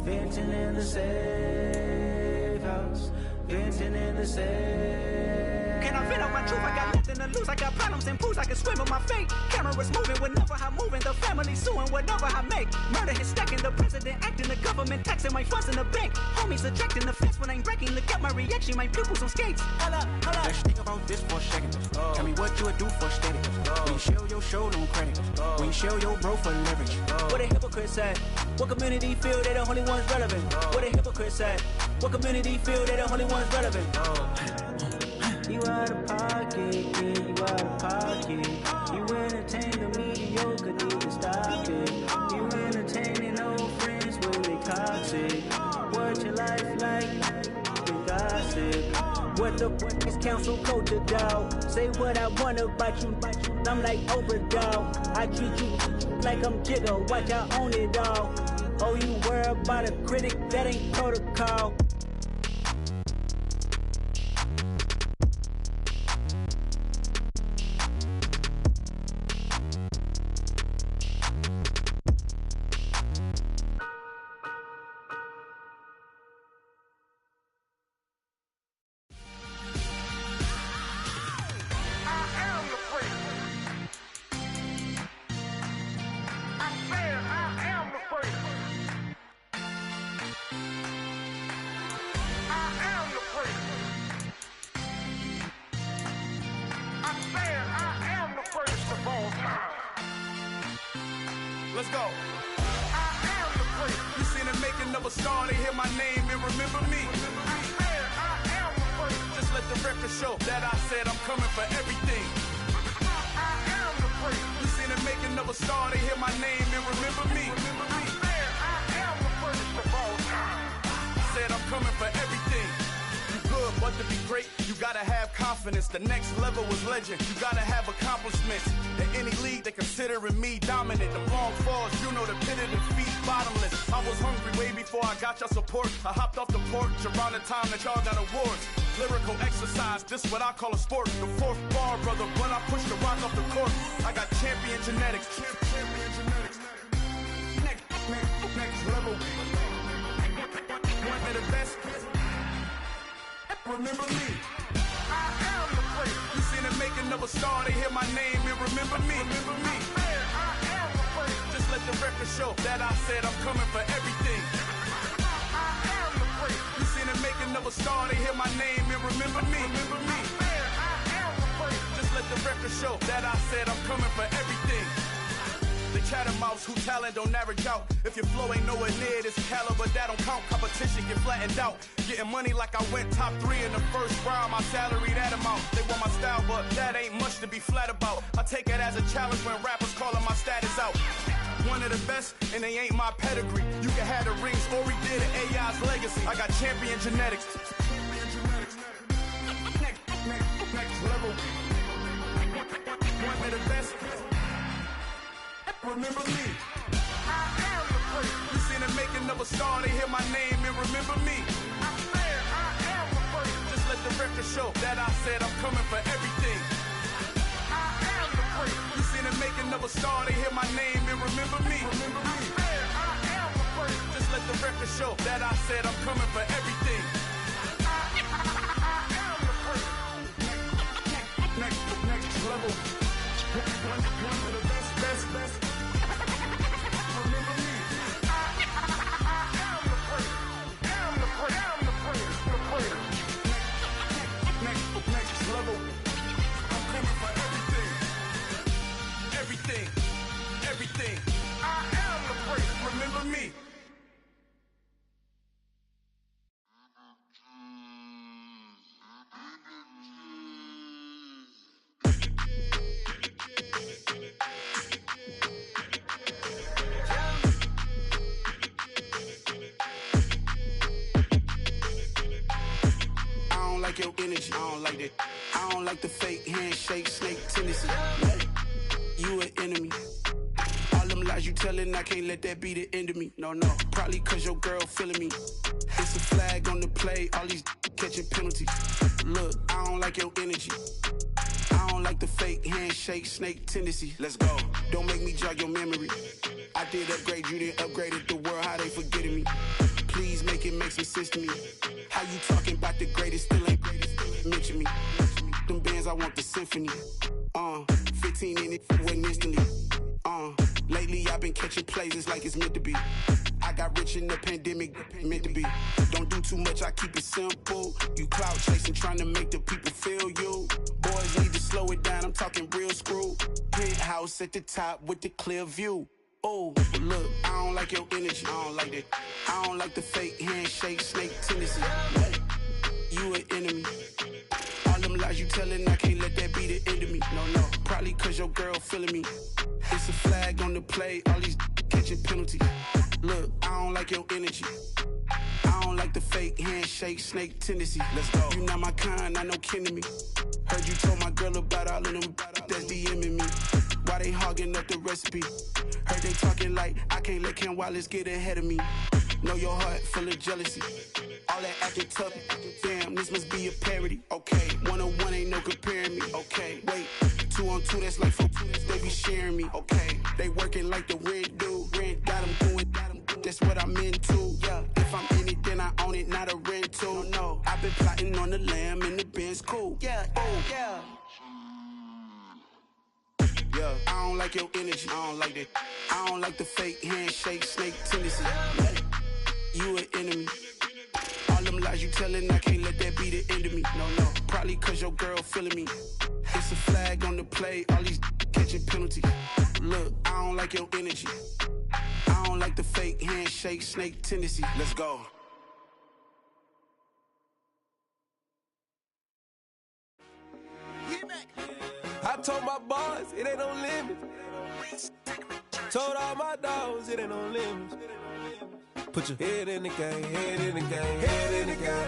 Venting in the safe house, venting in the safe. and I vent out my truth. I got nothing to lose. I got problems and booze. I can swim with my fate. Cameras moving whenever I'm moving. The family suing whatever I make. Murder is stacking. The president acting. The government taxing my funds in the bank. Homies ejecting the fence when I'm breaking. Look at my reaction. My pupils on skates. Hold up. Let's think about this for a second. Tell me what you would do for steady. When you show your show no credit. When you show your bro for leverage. What a hypocrite said. What community feel they the only ones relevant? What a hypocrite said. What community feel they the only ones relevant? You out of pocket, yeah, you out of pocket. You entertain the mediocre, need to stop it. You entertaining old friends when they toxic. What your life like? Been gossip. What the fuck is council culture, dog? Say what I want about you, I'm like overdog. I treat you like I'm Jigga, watch I own it all. Oh, you worry about a critic, that ain't protocol. Let's go. I am the prince. You seen the making of a star, they hear my name and remember me. I am the prince. Just let the record show that I said I'm coming for everything. I am the prince. You seen the making of a star, they hear my name and remember me. I am the prince of all time. Said I'm coming for everything. Good, but to be great, you gotta have confidence. The next level was legend. You gotta have accomplishments. In any league, they considering me dominant. The long falls, you know the pit of defeat, bottomless. I was hungry way before I got your support. I hopped off the porch around the time that y'all got awards. Lyrical exercise, this what I call a sport. The fourth bar, brother, when I push the rock off the court. I got champion genetics. Champion genetics. Next level. One of the best. Remember me. I am the prince. You seen the making of a star, they hear my name and remember me. Remember me. I am the prince. Just let the record show that I said I'm coming for everything. I am the prince. You seen the making of a star, they hear my name and remember me. Remember me. I am the prince. Just let the record show that I said I'm coming for everything. The catamounts who talent don't average out. If your flow ain't nowhere near this caliber, that don't count. Competition get flattened out. Getting money like I went top 3 in the first round. My salary that amount. They want my style, but that ain't much to be flat about. I take it as a challenge when rappers calling my status out. One of the best, and they ain't my pedigree. You can have the rings, or we did it, AI's legacy. I got champion genetics. Next level. One of the best. Remember me. I am the prince. You seen the making of a star, they hear my name and remember me. I am the prince. Just let the record show that I said I'm coming for everything. I am the prince. You seen the making of a star, they hear my name and remember me. Remember me. I am the prince. Just let the record show that I said I'm coming for everything. I am the prince. Next level. One of the best. Remember me. I am the prince. I'm the prince. The prince. Next level. I'm coming for everything. Everything. I am the prince. Remember me. Your energy, I don't like that. I don't like the fake handshake, snake tendency. You an enemy. All them lies you telling, I can't let that be the end of me. No, probably cause your girl feeling me. It's a flag on the play, all these catching penalties. Look, I don't like your energy. I don't like the fake handshake, snake tendency. Let's go. Don't make me jog your memory. I did upgrade, you didn't upgrade it. The world, how they forgetting me. Please make it make some sense to me. How you talking about the greatest, still ain't greatest, still ain't mention me. them bands, I want the symphony. 15 in it, went instantly. Lately I've been catching plays, it's like it's meant to be. I got rich in the pandemic, meant to be. Don't do too much, I keep it simple. You clout chasing, trying to make the people feel you. Boys need to slow it down, I'm talking real screw. Penthouse at the top with the clear view. Oh, look, I don't like your energy, I don't like that. I don't like the fake handshake, snake tendency. What? You an enemy. All them lies you telling, I can't let that be the end of me. No, probably cause your girl feeling me. It's a flag on the play, all these catching penalties. Look, I don't like your energy. I don't like the fake handshake, snake tendency. Let's go. You not my kind, I know kin to me. Heard you told my girl about all of them that's DMing me. Why they hogging up the recipe? Heard they talking like I can't let Ken Wallace get ahead of me. Know your heart full of jealousy. All that acting tough, damn, this must be a parody. Okay, 1-on-1 ain't no comparing me. Okay, wait, 2-on-2, that's like 4, they be sharing me. Okay, they working like the rent do. Rent got them doing, that's what I'm into. Yeah, if I'm in it, then I own it, not a rental. No, I've been plotting on the lamb and the Benz cool. Yeah, oh, yeah. Yeah, I don't like your energy, I don't like that. I don't like the fake handshake, snake tendency. You an enemy. All them lies you telling, I can't let that be the end of me. No, probably cause your girl feeling me. It's a flag on the play, all these catching penalties. Look, I don't like your energy. I don't like the fake handshake, snake tendency. Let's go. I told my boys, it ain't no limits. Told all my dogs, it ain't no limits. Put your head in the game, head in the game, head in the game.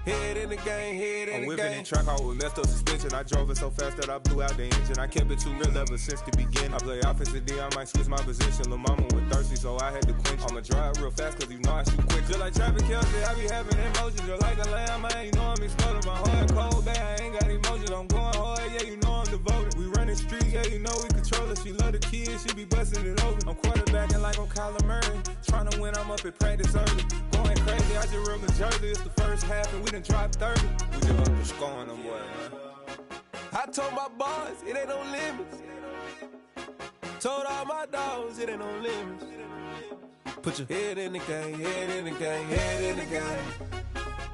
Head in the game, head in the game. I'm whipping and track out with messed up suspension. I drove it so fast that I blew out the engine. I kept it too real ever since the beginning. I play offensive D, I might switch my position. Lil' mama was thirsty, so I had to quench. I'ma drive real fast, cause you know I shoot quick. Just like traffic Kelsey, I be having emotions. Just like a lamb, man, you know I'm exploding. My heart cold, bad, I ain't got emotions. I'm going hard, yeah, you know I'm devoted. We running streets, yeah, you know we control it. She love the kids, she be busting it open. I'm quarterbacking like I'm Kyler Murray. Trying to win, I'm up at practice early. Going crazy, I just real the jersey. It's the first half and we done dropped 30. We just up to scoring them, boy, man. I told my boys, it ain't no limits. Told all my dogs, it ain't no limits. Put your head in the game, head in the game, head in the game.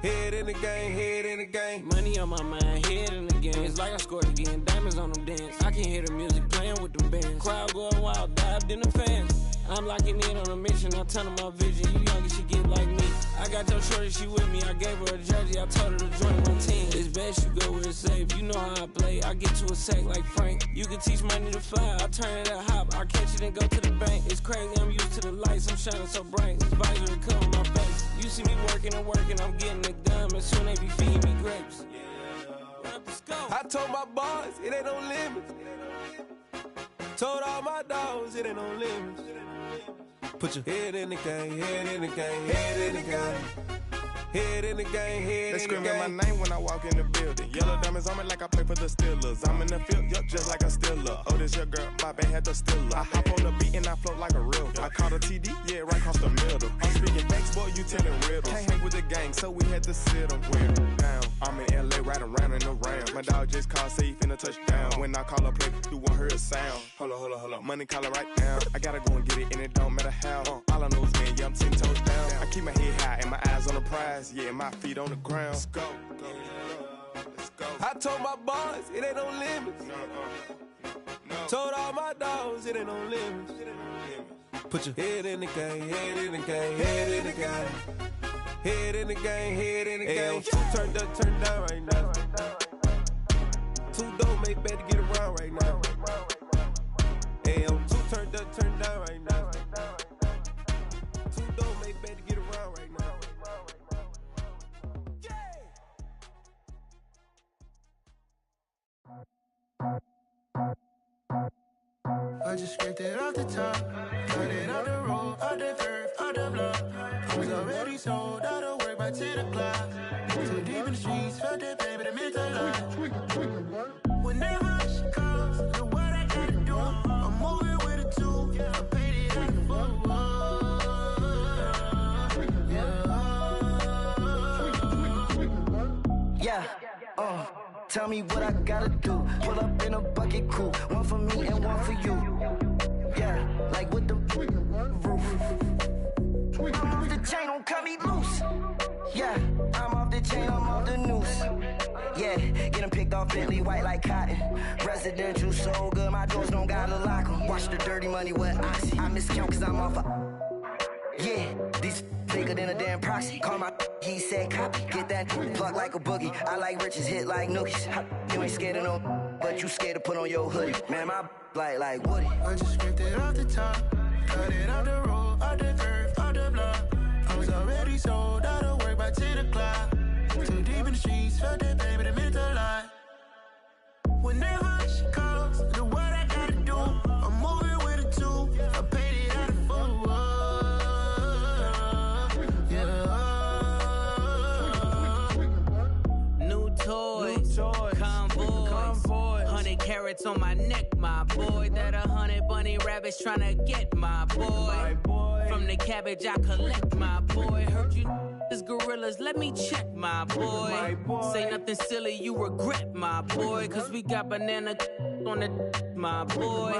Head in the game, head in the game. Money on my mind, head in the game. It's like I scored again, diamonds on them dance. I can hear the music playing with them bands. Crowd going wild, dived in the fans. I'm locking in on a mission, I tell them my vision. You young, she get like me. I got your shorty, she with me. I gave her a jersey, I told her to join my team. It's best you go where it's safe. You know how I play. I get to a sack like Frank. You can teach money to fly. I turn it up hop. I catch it and go to the bank. It's crazy, I'm used to the lights. I'm shining so bright. This visor cover my face. You see me working and working. I'm getting it done. And soon they be feeding me grapes. I told my boys, it ain't no limits. Told all my dogs, it ain't no limits. Put your head in the game, head in the game, head in the game. Head in the game, head they in the game. They screaming my name when I walk in the building. Yellow diamonds on me like I play for the Steelers. I'm in the field, yup, just like a Steeler. Oh, this your girl, my band had the Steeler. I hop on the beat and I float like a real. I caught a TD, yeah, right across the middle. I'm speaking facts, boy, you telling riddles. Can't hang with the gang, so we had to sit them down. I'm in LA, riding around and around. My dog just called, say he finna touchdown. When I call a play, you won't hear a sound. Hold up, money caller right now. I gotta go and get it, and it don't matter how. All I know is, man, yeah, I'm 10 toes down. I keep my head high and my eyes on the prize. Yeah, my feet on the ground. Let's go. Let's go. I told my boys, it ain't no limits. No. Told all my dogs, it ain't no limits. Put your head in the game, head in the game, head in the game. Head in the game, head in the game. Turned up, turned down right now. Too dope, make better get around right now. Hey, I'm too turned up, turned down right now. Too dope, make better get around right now. I just scraped it off the top, cut it off the road, off the curve, off the block. I was already sold, out of work by 10 o'clock. Too deep in the streets, felt that pain, but it meant a lot. Whenever she calls, look what I gotta do. I'm moving with a two, I paid it in full. Tell me what I gotta do. Pull up in a bucket crew. One for me and one for you. Yeah, like with the roof. I'm off the chain, don't cut me loose. Yeah, I'm off the chain, I'm off the noose. Yeah, get them picked off Bentley, white like cotton. Residential so good, my doors don't gotta lock them. Watch the dirty money with Oxy. I miscount cause I'm off a... Yeah, these bigger than a damn proxy. Call my he said copy. Get that plug like a boogie. I like riches, hit like nookies. You ain't scared of no, but you scared to put on your hoodie. Man, my like Woody. I just scraped it off the top. Cut it off the road, off the curve, off the block. I was already sold out of work by 10 o'clock. Too deep in the streets, felt that baby, that meant a lot. Whenever she calls, do what I gotta do. I'm moving with a two. I paid it out of full. Yeah. New toys, convoys, 100 carats on my neck, my boy. That 100 bunny rabbits tryna get my boy. From the cabbage I collect, my boy. Heard you is gorillas, let me check, my boy. Say nothing silly, you regret, my boy. Cause we got banana on the my boy.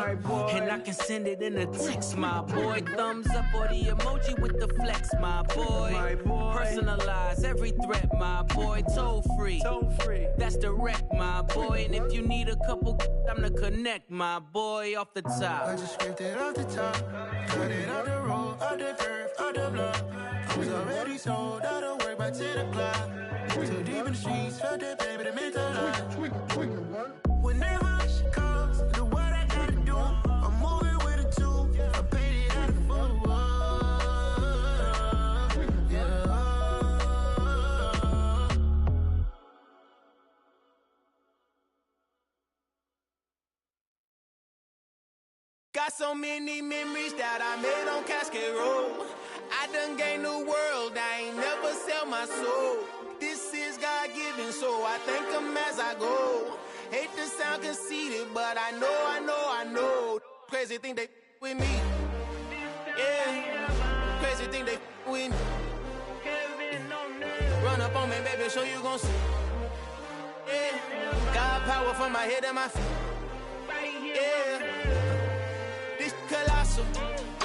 And I can send it in a text, my boy. Thumbs up or the emoji with the flex, my boy. Personalize every threat, my boy. Toll free, that's direct, my boy. And if you need a couple, I'm the connect, my boy. Off the top, I just scraped it off the top. Cut it off the road, off the curve, off the block. I was already sold out of work by 10 o'clock. Too deep in the streets, felt that baby, that meant a lot. Whenever she calls, do what I gotta do. I'm moving with a two. I paid it out of full. Yeah. Got so many memories that I made on Cascade Road. I done gained the world, I ain't never sell my soul. This is God-given, so I thank him as I go. Hate to sound conceited, but I know. Crazy thing they with me. Yeah, crazy thing they with me. Run up on me, baby, so you gon' see. Yeah, got power from my head and my feet. Yeah, this colossal.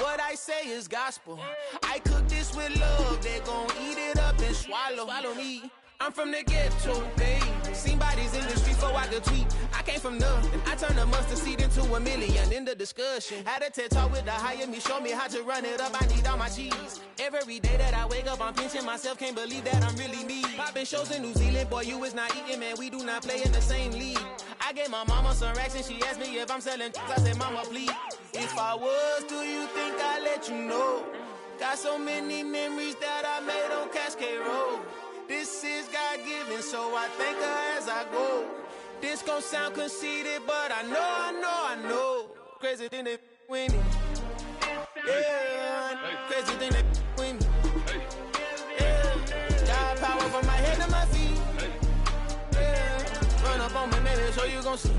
What I say is gospel. I cook this with love. They gon' eat it up and swallow me. I'm from the ghetto, babe. Seen bodies in the streets before I could tweet. I came from nothing. I turned a mustard seed into a million in the discussion. Had a TED talk with the higher me, show me how to run it up. I need all my cheese. Every day that I wake up, I'm pinching myself. Can't believe that I'm really me. Popping shows in New Zealand, boy, you is not eating, man. We do not play in the same league. I gave my mama some racks and she asked me if I'm selling. I said, mama, please. If I was, do you think I'd let you know? Got so many memories that I made on Cascade Road. This is God-given, so I thank her as I go. This gon' sound conceited, but I know. Crazy thing they with me. Yeah, crazy thing they with me. Yeah, got power from my head to my feet. Yeah, run up on me, maybe, so you gon' see.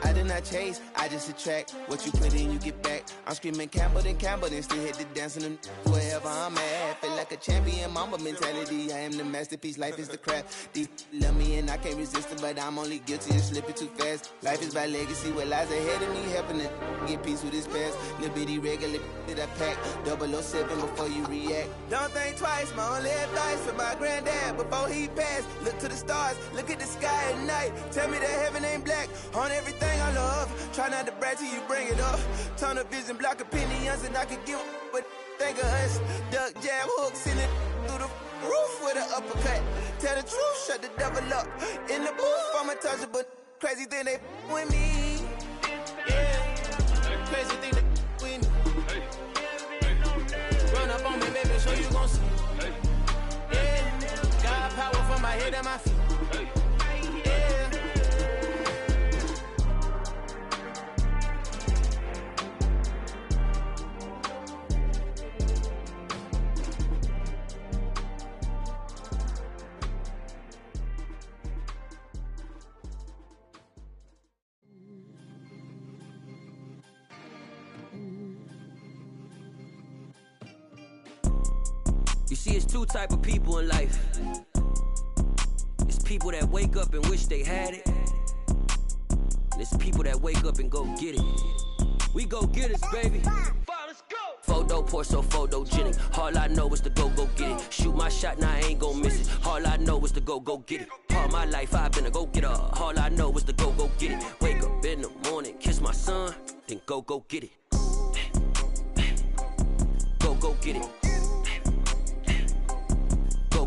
I did not chase, I just attract. What you put in, you get back. I'm screaming Campbell, then still hit the dance and them wherever I'm at. Feel like a champion, mamba mentality. I am the masterpiece, life is the crap. These love me and I can't resist it, but I'm only guilty of slipping too fast. Life is by legacy, what lies ahead of me, helping to get peace with his past. Little bitty regular that I pack, 007 before you react. Don't think twice, my only advice for my granddad before he passed. Look to the stars, look at the sky at night. Tell me that heaven ain't black on everything I love. Try not to brag till you bring it up. Tunnel vision, block opinions, and I could give but think of us. Duck jab hooks in it through the roof with an uppercut. Tell the truth, shut the devil up. In the booth, I'm untouchable. Crazy thing they with me. Yeah, crazy thing they with me. Run up on me, baby, so you gon' see. Yeah, got power from my head and my feet. You see, it's two type of people in life. people that wake up and wish they had it. And it's people that wake up and go get it. We go get it, baby. Photo poor, so photogenic. All I know is to go get it. Shoot my shot, now I ain't gon' miss it. All I know is to go get it. All my life I've been a go-getter. All I know is to go get it. Wake up in the morning, kiss my son, then go get it. Go get it.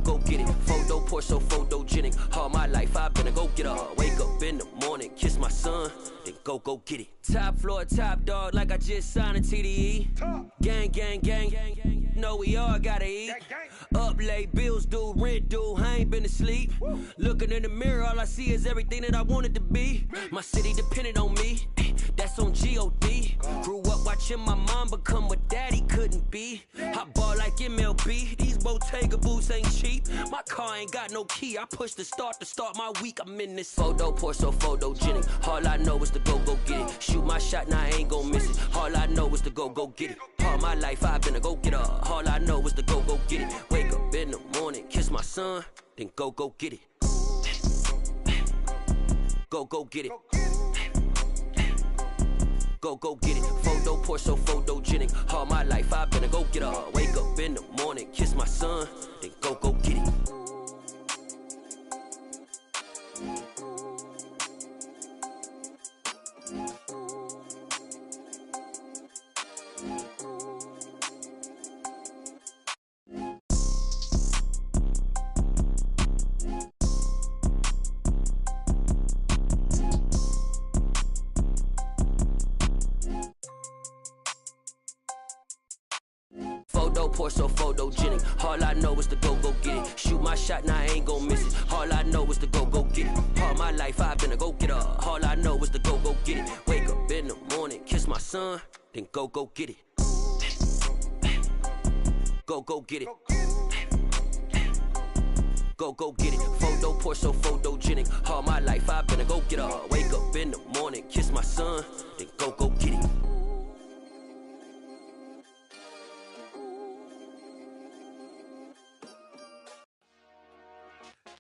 Go get it. Photo poor, so photogenic. All my life I've been a go-getter. Wake up in the morning, kiss my son, then go get it. Top floor, top dog, like I just signed a TDE. Gang, gang, gang. Know we all gotta eat. Up late, bills due, rent due, I ain't been asleep. Looking in the mirror, all I see is everything that I wanted to be. My city depended on me, that's on G.O.D. Grew up watching my mom become what daddy couldn't be. I ball like MLB, these Bottega boots ain't cheap. My car ain't got no key, I push the start to start my week. I'm in this photo poor, so photogenic. All I know is to go get it. Shoot my shot, now I ain't gon' miss it. All I know is to go get it. All my life I've been a go-getter. All I know is to go get it. Wake up in the morning, kiss my son, then go get it. Go get it. Go get it. Photo poor, so photogenic. All my life I've been a go-getter. Wake up in the morning, kiss my son, then go get it. Photo poor, so photogenic. All I know is to go get it. Shoot my shot, now I ain't gon' miss it. All I know is to go get it. All my life I've been a go-getter. All I know is to go get it. Wake up in the morning, kiss my son, then go get it. Go get it. Go get it. Photo poor, so photogenic. All my life I've been a go-getter. Wake up in the morning, kiss my son, then go get it.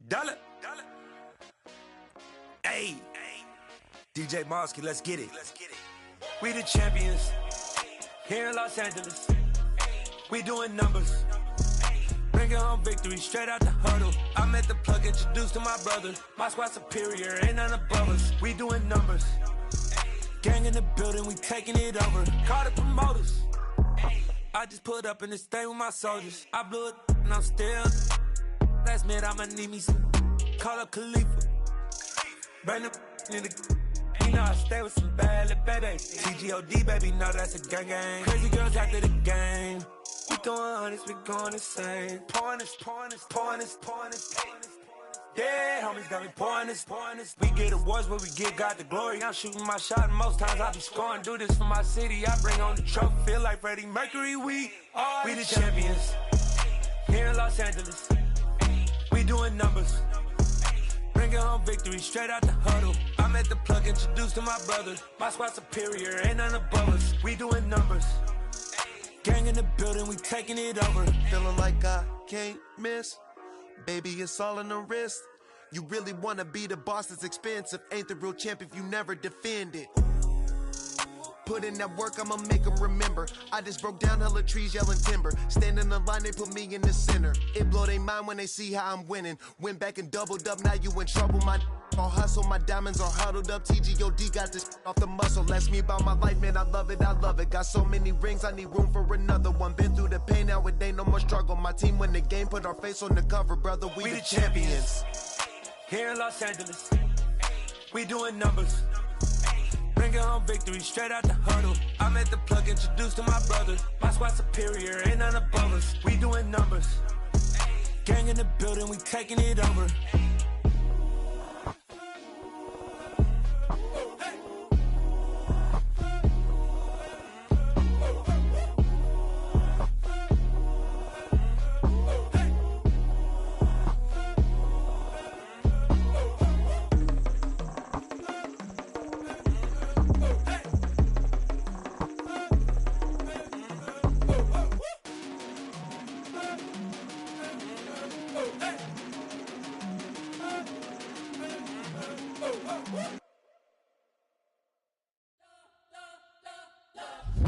Dollar. Hey, DJ Mosky, let's get it. We the champions here in Los Angeles. We doing numbers. Bringing home victory straight out the huddle. I met the plug, introduced to my brother. My squad superior, ain't none above us. We doing numbers. Gang in the building, we taking it over. Call the promoters. I just put up in this thing with my soldiers. I blew it and I'm still. Last minute I'ma need me some. Call up Khalifa. Bring the in the. You know I stay with some bad little baby. TGOD baby, know that's a gang gang. Crazy girls after the game. We throwing hundreds, we going insane. Pouring this. Yeah, homies got me pouring this. We get awards, but we get God the glory. I'm shooting my shot, and most times I be scoring. Do this for my city, I bring on the trophy. Feel like Freddie Mercury, we the champions here in Los Angeles. We doing numbers. Bringing home victory straight out the huddle. I met the plug, introduced to my brother. My squad superior, ain't none above us. We doing numbers. Gang in the building, we taking it over. Feeling like I can't miss. Baby, it's all in the wrist. You really wanna be the boss, it's expensive. Ain't the real champ if you never defend it. Put in that work, I'ma make them remember. I just broke down hella trees, yelling timber. Stand in the line, they put me in the center. It blow their mind when they see how I'm winning. Went back and doubled up, now you in trouble. My all hustle, my diamonds are huddled up. TGOD got this off the muscle. Ask me about my life, man, I love it. Got so many rings, I need room for another one. Been through the pain, now it ain't no more struggle. My team win the game, put our face on the cover, brother. We the champions. Here in Los Angeles, we doing numbers. Bringing home victory straight out the huddle. I met the plug, introduced to my brother. My squad superior, ain't none above us. We doing numbers. Gang in the building, we taking it over.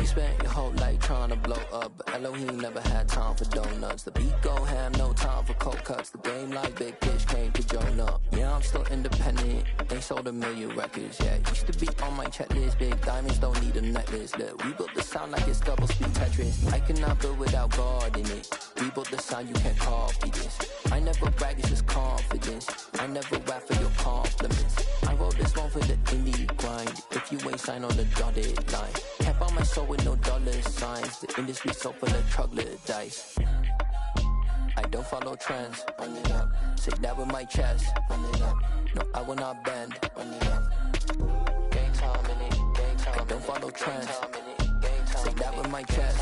You spent your whole life trying to blow up, but Elohim never had time for donuts. The beat go ham, no time for cold cuts. The game like Big Fish came to Jonah. Yeah, I'm still independent, ain't sold a million records yet. Used to be on my checklist, big diamonds don't need a necklace. Look, we built the sound like it's double speed Tetris. I cannot build without God in it. We built the sound, you can't copy this. I never brag, it's just confidence. I never rap for your compliments. I wrote this one for the indie grind. If you ain't signed on the dotted line, can't buy my soul with no dollar signs. The industry so full of troglodytes. I don't follow trends. Run it up. Say that with my chest. Run it up. No, I will not bend. Run it up. Game time in it. Game time. I don't follow trends. Say that with my chest.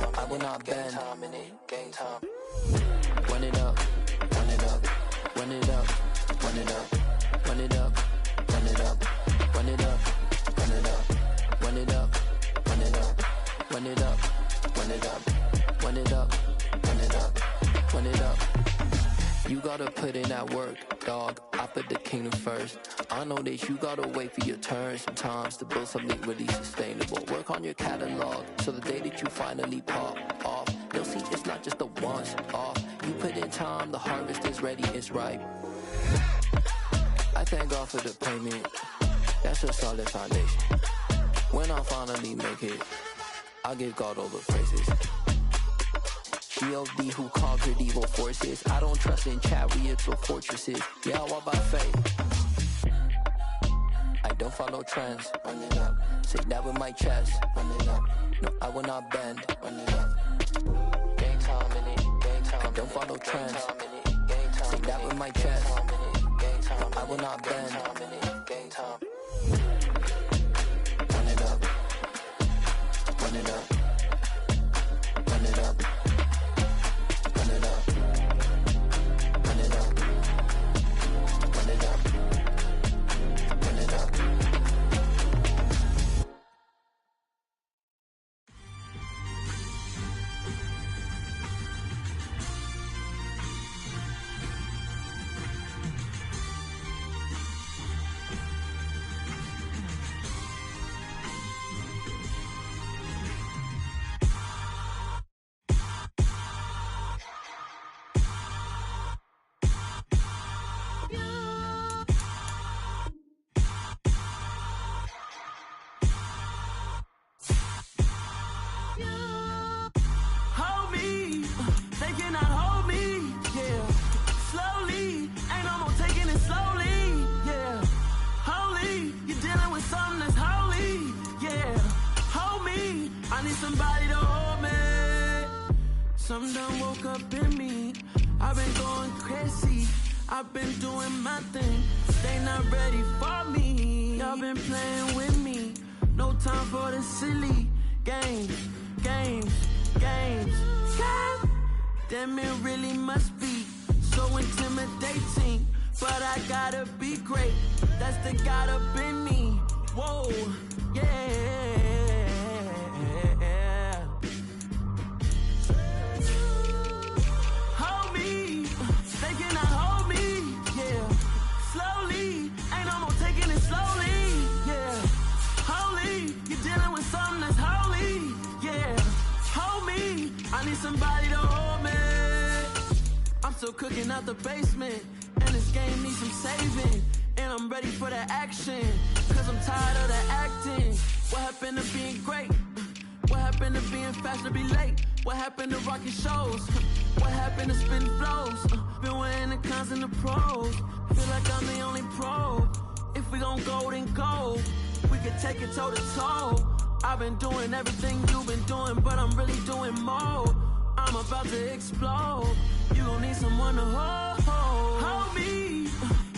No, I will not bend. Game time. Run it up. Run it up. Run it up. Run it up. Run it up. Run it up. Run it up. Run it up. Run it up. Run it up. Run it up. Run it up. Run it up. Run it up. Run it up. You gotta put in that work, dog. I put the kingdom first. I know that you gotta wait for your turn sometimes to build something really sustainable. Work on your catalog, so the day that you finally pop off, you'll see it's not just a once off. You put in time, the harvest is ready, it's ripe. I thank God for the payment. That's a solid foundation. When I finally make it, I give God all the praises. G.O.D. who conquered evil forces. I don't trust in chariots or fortresses. Yeah, I walk by faith. I don't follow trends. Run it up. Say that with my chest. Run it up. No, I will not bend. Run it up. Game time in it. Game time. I don't follow trends. Say that with my chest. No, I will not bend. Game time. Run it up. Run it up. Run it up. Run it up. Run it up. Run it up. Run it up. Hold me, they cannot hold me, yeah. Slowly, ain't no more taking it slowly, yeah. Holy, you're dealing with something that's holy, yeah. Hold me, I need somebody to hold me. Something done woke up in me. I've been going crazy, I've been doing my thing. They not ready for me, y'all been playing with me. No time for the silly games, games, games. God damn, it really must be so intimidating. But I gotta be great, that's the God up in me. Whoa, yeah. Hold me, they cannot hold me, yeah. Slowly, ain't no more taking it slowly, yeah. Holy, you're dealing with something that's holy, yeah. Hold me, I need somebody to hold me. I'm still cooking out the basement, and this game needs some saving. And I'm ready for the action, cause I'm tired of the acting. What happened to being great? What happened to being fast to be late? What happened to rocking shows? What happened to spinning flows? Been wearing the cons and the pros. Feel like I'm the only pro. If we gon' go, then go. We could take it toe to toe. I've been doing everything you've been doing, but I'm really doing more. I'm about to explode. You gon' need someone to hold. Hold me,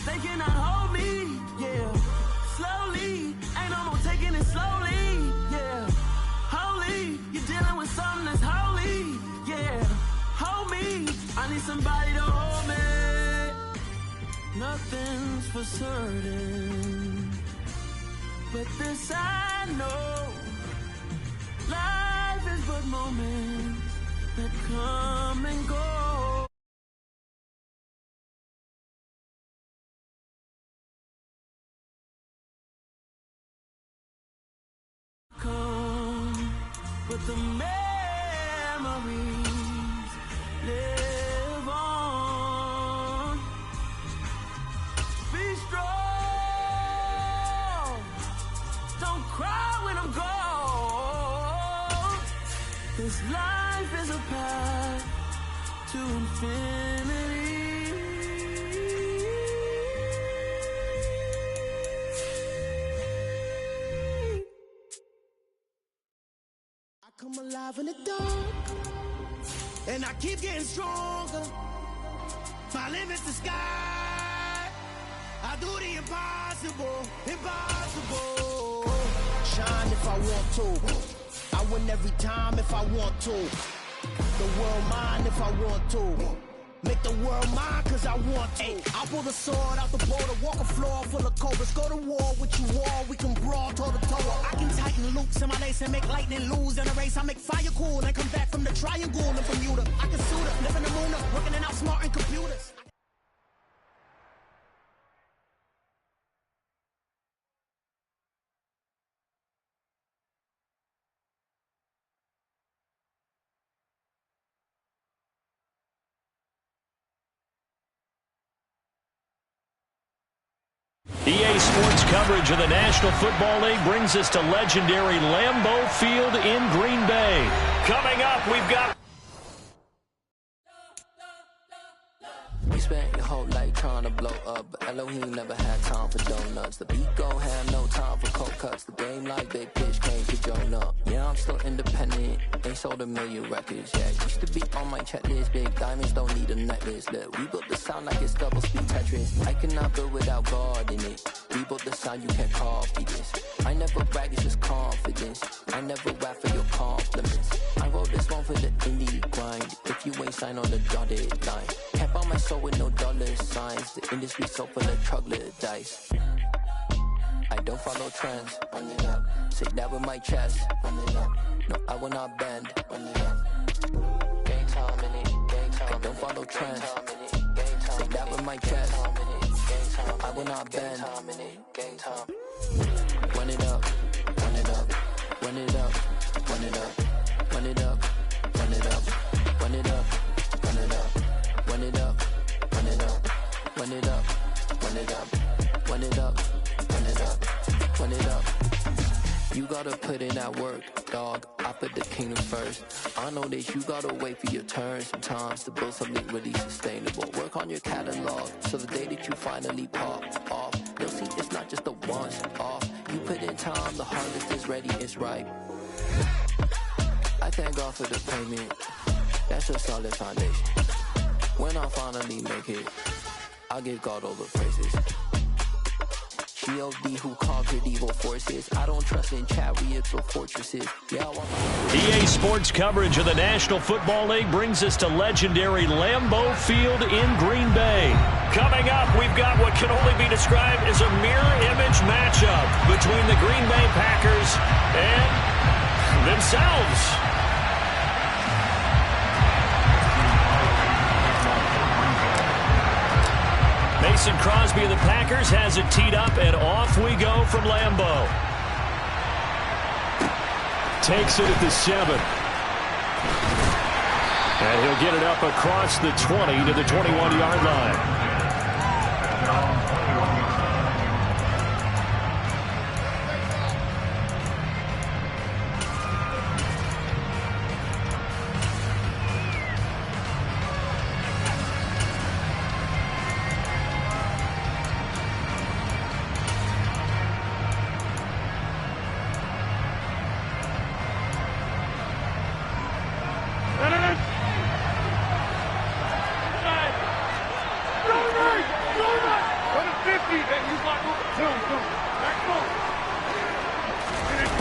they cannot hold me, yeah. Slowly, ain't no more taking it slowly, yeah. Holy, you're dealing with something that's holy, yeah. Hold me, I need somebody to hold me. Nothing's for certain, but this I know. Life is but moments that come and go. Come the memories live on. Be strong. Don't cry when I'm gone. This life is a path to infinity. Come alive in the dark, and I keep getting stronger. My limit's the sky. I do the impossible, impossible. Shine if I want to. I win every time if I want to. The world mine if I want to. Make the world mine cause I want to. Ay, I'll pull the sword out the border, walk a floor full of cobras. Go to war with you all, we can brawl toe to toe. I can tighten loops in my lace and make lightning lose in a race. I make fire cool and come back from the triangle in Bermuda. I can suit up, live in the moon up, working and outsmarting computers. EA Sports coverage of the National Football League brings us to legendary Lambeau Field in Green Bay. Coming up, we've got... You spent your whole life trying to blow up, but Elohim never had time for donuts. The beat gon' have no time for cold cuts. The game like big pitch came to join up. Yeah, I'm still independent, ain't sold a million records yet. Used to be on my checklist, big diamonds don't need a necklace. Look, we built the sound like it's double speed Tetris. I cannot build without God in it. We built the sound, you can't copy this. I never brag, it's just confidence. I never rap for your compliments. I wrote this one for the indie grind. If you ain't signed on the dotted line, can't buy my soul with no dollar signs. The industry so full of troglodytes. I don't follow trends. Run it up. Say that with my chest. Run it up. No, I will not bend. Run it up. Gang time in it. Gang time. I don't follow trends. Say that with my chest. I will not bend. Gang time. Run it up. Run it up. Run it up. Run it up. Run it up. Run it up. Run it up. Run it up. Run it up. Run it up. Run it up. Run it up. Run it up. Run it up. Run it up. You gotta put in that work, dog. I put the kingdom first. I know that you gotta wait for your turn sometimes to build something really sustainable. Work on your catalog, so the day that you finally pop off, you'll see it's not just a once off. You put in time, the harvest is ready, it's ripe. I thank God for the payment. That's a solid foundation. When I finally make it, I'll give God all the praises. G.O.D. who conquered evil forces. I don't trust in chariots or fortresses. Yeah, EA Sports coverage of the National Football League brings us to legendary Lambeau Field in Green Bay. Coming up, we've got what can only be described as a mirror image matchup between the Green Bay Packers and themselves. Mason Crosby of the Packers has it teed up, and off we go from Lambeau. Takes it at the 7. And he'll get it up across the 20 to the 21-yard line.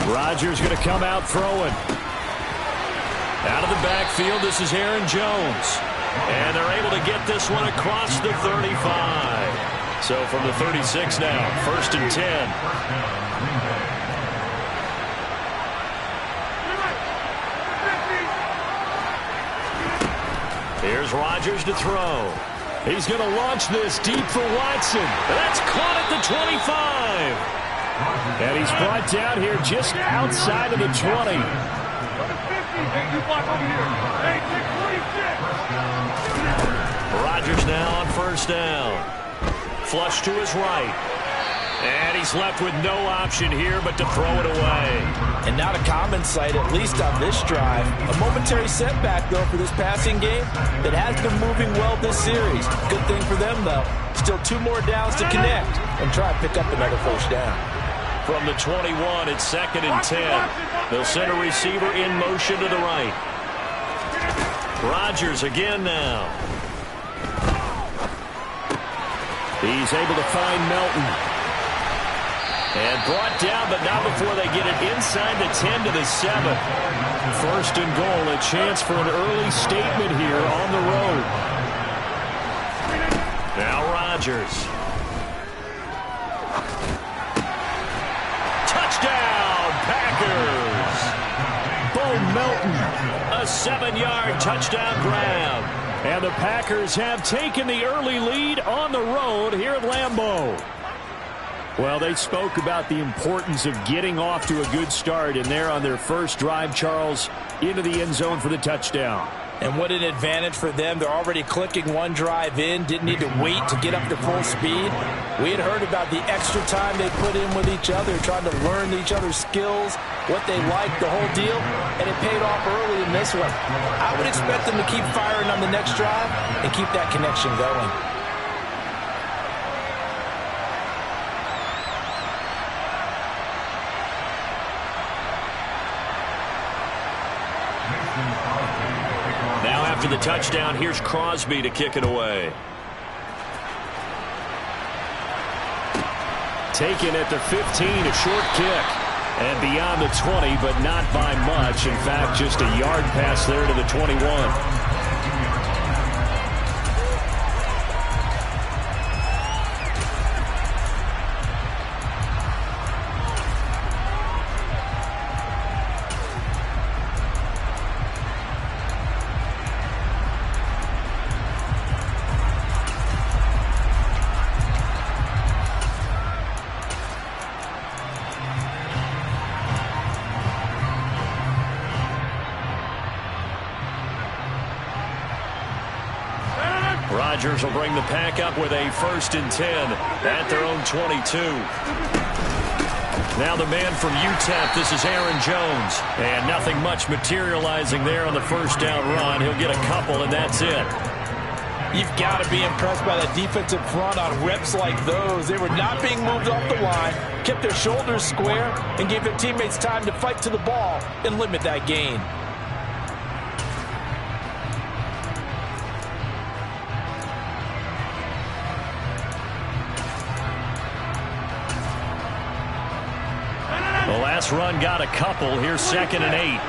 Rodgers going to come out throwing. Out of the backfield, this is Aaron Jones. And they're able to get this one across the 35. So from the 36 now, 1st and 10. Here's Rodgers to throw. He's going to launch this deep for Watson. That's caught at the 25. And he's brought down here just outside of the 20. Rodgers now on first down. Flush to his right. And he's left with no option here but to throw it away. And not a common sight, at least on this drive. A momentary setback, though, for this passing game that has been moving well this series. Good thing for them, though. Still 2 more downs to connect and try to pick up another first down. From the 21, it's 2nd and 10. They'll send a receiver in motion to the right. Rodgers again now. He's able to find Melton. And brought down, but not before they get it inside the 10 to the 7. 1st and goal, a chance for an early statement here on the road. Now Rodgers. Touchdown, Packers! Bo Melton, a 7-yard touchdown grab. And the Packers have taken the early lead on the road here at Lambeau. Well, they spoke about the importance of getting off to a good start, and they're on their first drive, Charles, into the end zone for the touchdown. And what an advantage for them. They're already clicking one drive in, didn't need to wait to get up to full speed. We had heard about the extra time they put in with each other, trying to learn each other's skills, what they liked, the whole deal, and it paid off early in this one. I would expect them to keep firing on the next drive and keep that connection going. Now after the touchdown, here's Crosby to kick it away. Taken at the 15, a short kick. And beyond the 20, but not by much. In fact, just a yard pass there to the 21. Rodgers will bring the pack up with a 1st and 10 at their own 22. Now the man from UTEP, this is Aaron Jones. And nothing much materializing there on the first down run. He'll get a couple, and that's it. You've got to be impressed by that defensive front on reps like those. They were not being moved off the line, kept their shoulders square, and gave their teammates time to fight to the ball and limit that gain. The last run got a couple. Here's 2nd and 8.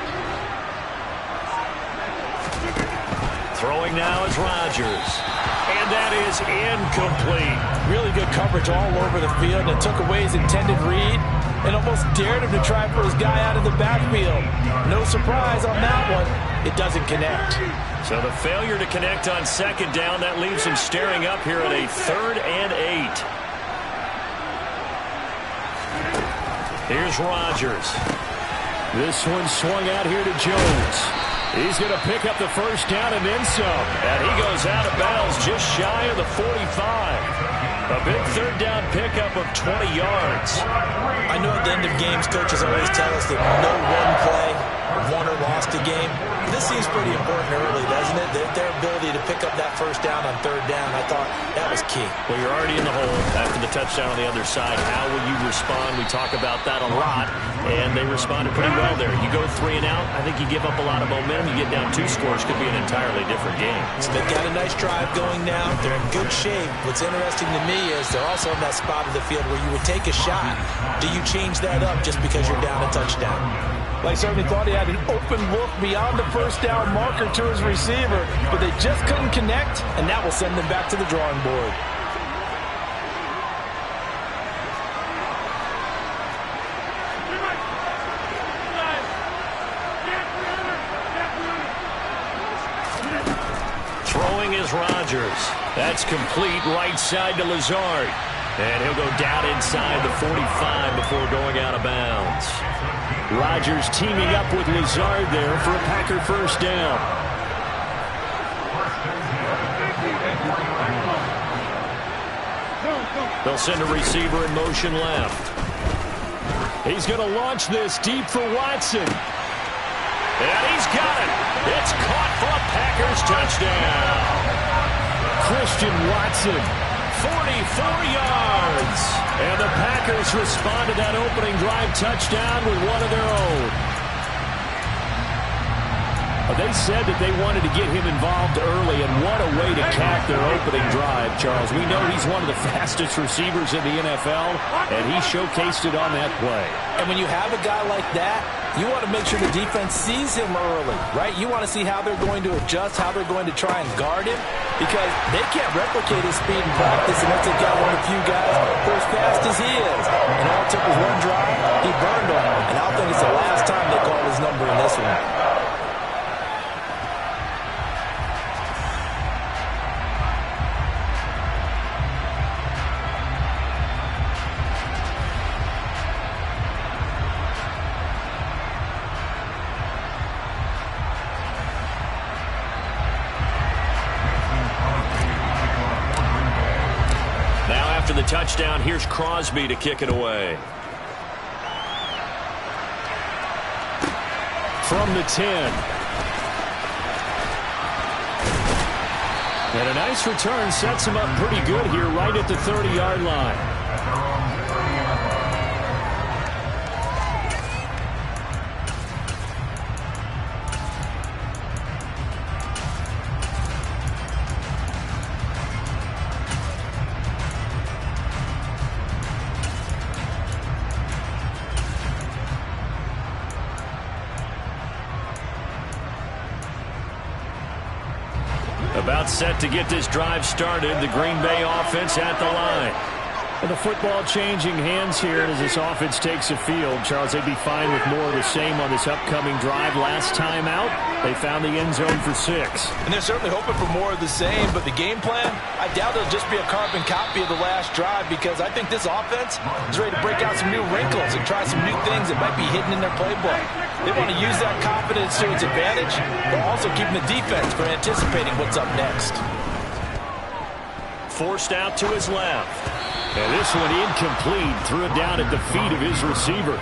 Throwing now is Rodgers. And that is incomplete. Really good coverage all over the field, and took away his intended read and almost dared him to try for his guy out of the backfield. No surprise on that one. It doesn't connect. So the failure to connect on 2nd down, that leaves him staring up here at a 3rd and 8. Here's Rodgers. This one swung out here to Jones. He's going to pick up the first down and then some. And he goes out of bounds just shy of the 45. A big 3rd down pickup of 20 yards. I know at the end of games, coaches always tell us that no one play won or lost a game. This seems pretty important early, doesn't it? Their ability to pick up that first down on 3rd down, I thought that was key. Well, you're already in the hole after the touchdown on the other side. How will you respond? We talk about that a lot, and they responded pretty well there. You go 3 and out, I think you give up a lot of momentum. You get down 2 scores, could be an entirely different game. So they've got a nice drive going now. They're in good shape. What's interesting to me is they're also in that spot of the field where you would take a shot. Do you change that up just because you're down a touchdown? Well, I certainly thought he had an open look beyond the first down marker to his receiver, but they just couldn't connect, and that will send them back to the drawing board. Throwing is Rodgers. That's complete, right side to Lazard. And he'll go down inside the 45 before going out of bounds. Rodgers teaming up with Lazard there for a Packer first down. They'll send a receiver in motion left. He's going to launch this deep for Watson. And he's got it. It's caught for a Packers touchdown. Christian Watson, 44 yards. And the Packers respond to that opening drive touchdown with one of their own. They said that they wanted to get him involved early, and what a way to cap their opening drive, Charles. We know he's one of the fastest receivers in the NFL, and he showcased it on that play. And when you have a guy like that, you want to make sure the defense sees him early, right? You want to see how they're going to adjust, how they're going to try and guard him, because they can't replicate his speed in practice unless they've got one of the few guys who are as fast as he is. And all it took was one drive, he burned them, and I don't think it's the last time they call his number in this one. The touchdown, here's Crosby to kick it away. From the 10. And a nice return sets him up pretty good here right at the 30-yard line. About set to get this drive started. The Green Bay offense at the line. And the football changing hands here as this offense takes the field. Charles, they'd be fine with more of the same on this upcoming drive. Last time out, they found the end zone for 6. And they're certainly hoping for more of the same, but the game plan, I doubt it'll just be a carbon copy of the last drive, because I think this offense is ready to break out some new wrinkles and try some new things that might be hidden in their playbook. They want to use that confidence to its advantage, but also keeping the defense from anticipating what's up next. Forced out to his left. And this one incomplete. Threw it down at the feet of his receiver.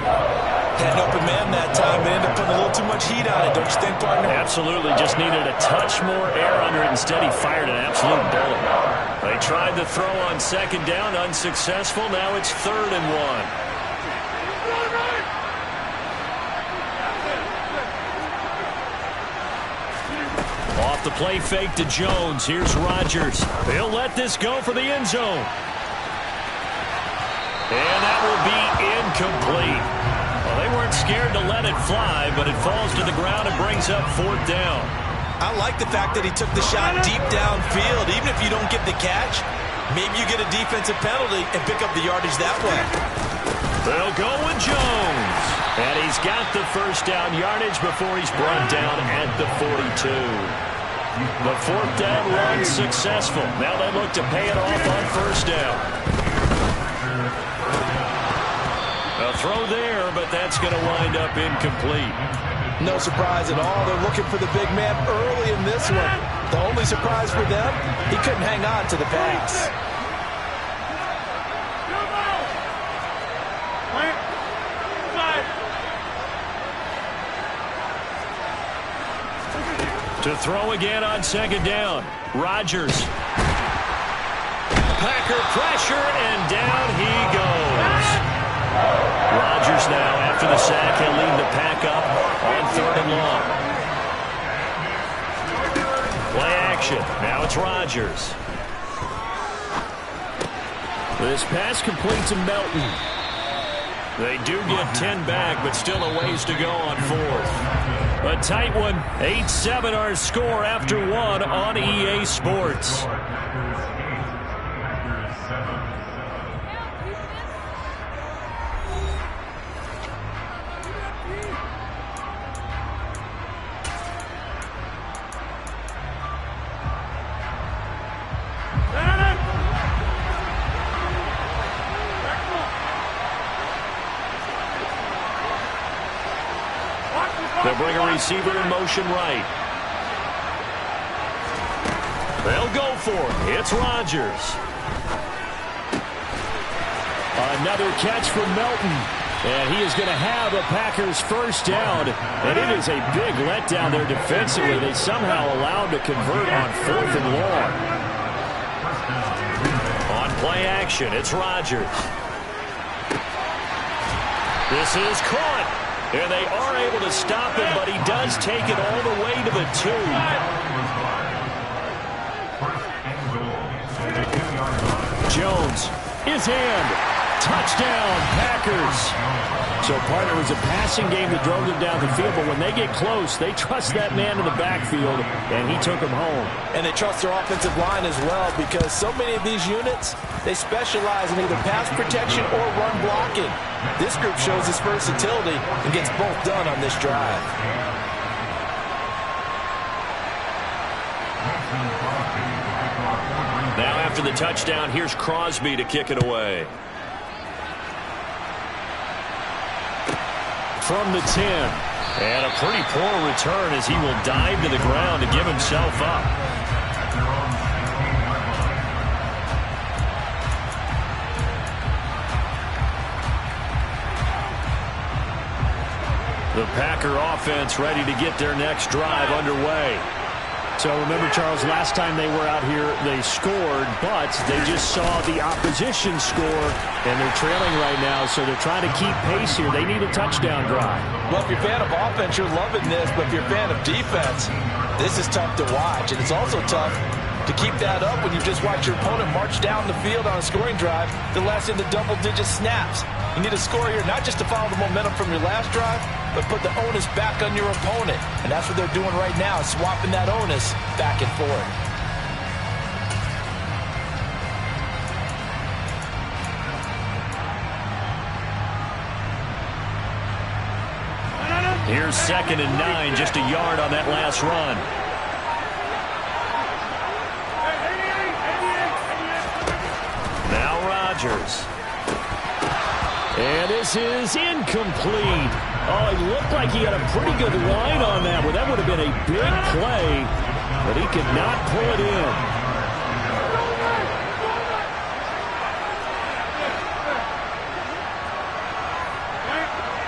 Had an open man that time. They ended up putting a little too much heat on it, don't you think, partner? Absolutely. Just needed a touch more air under it. Instead, he fired an absolute bullet. They tried the throw on second down. Unsuccessful. Now it's 3rd and 1. Off the play fake to Jones. Here's Rodgers. He'll let this go for the end zone. And that will be incomplete. Well, they weren't scared to let it fly, but it falls to the ground and brings up 4th down. I like the fact that he took the shot deep downfield. Even if you don't get the catch, maybe you get a defensive penalty and pick up the yardage that way. They'll go with Jones. And he's got the first down yardage before he's brought down at the 42. The 4th down run successful. Now they look to pay it off on first down. A throw there, but that's going to wind up incomplete. No surprise at all. They're looking for the big man early in this one. The only surprise for them, he couldn't hang on to the pass. To throw again on second down. Rodgers. Packer pressure, and down he goes. Rodgers now, after the sack, he'll lead the pack up on 3rd and long. Play action. Now it's Rodgers. This pass complete to Melton. They do get 10 back, but still a ways to go on 4th. A tight one. 8-7 our score after 1 on EA Sports. They'll bring a receiver in motion right. They'll go for it. It's Rodgers. Another catch from Melton. And he is going to have a Packers first down. And it is a big letdown there defensively. They somehow allowed to convert on 4th and long. On play action, it's Rodgers. This is caught. And they are able to stop him, but he does take it all the way to the 2. Jones is in. Touchdown, Packers. So, partner, it was a passing game that drove them down the field, but when they get close, they trust that man in the backfield, and he took them home. And they trust their offensive line as well, because so many of these units, they specialize in either pass protection or run blocking. This group shows its versatility and gets both done on this drive. Now, after the touchdown, here's Crosby to kick it away. From the 10. And a pretty poor return as he will dive to the ground to give himself up. The Packer offense ready to get their next drive underway. So remember, Charles, last time they were out here, they scored, but they just saw the opposition score, and they're trailing right now, so they're trying to keep pace here. They need a touchdown drive. Well, if you're a fan of offense, you're loving this, but if you're a fan of defense, this is tough to watch, and it's also tough to keep that up when you just watch your opponent march down the field on a scoring drive that lasts in the double-digit snaps. You need a score here, not just to follow the momentum from your last drive, but put the onus back on your opponent. And that's what they're doing right now, swapping that onus back and forth. Here's 2nd and 9, just a yard on that last run. Now Rodgers. And this is incomplete. Oh, it looked like he had a pretty good line on that one. That would have been a big play, but he could not pull it in.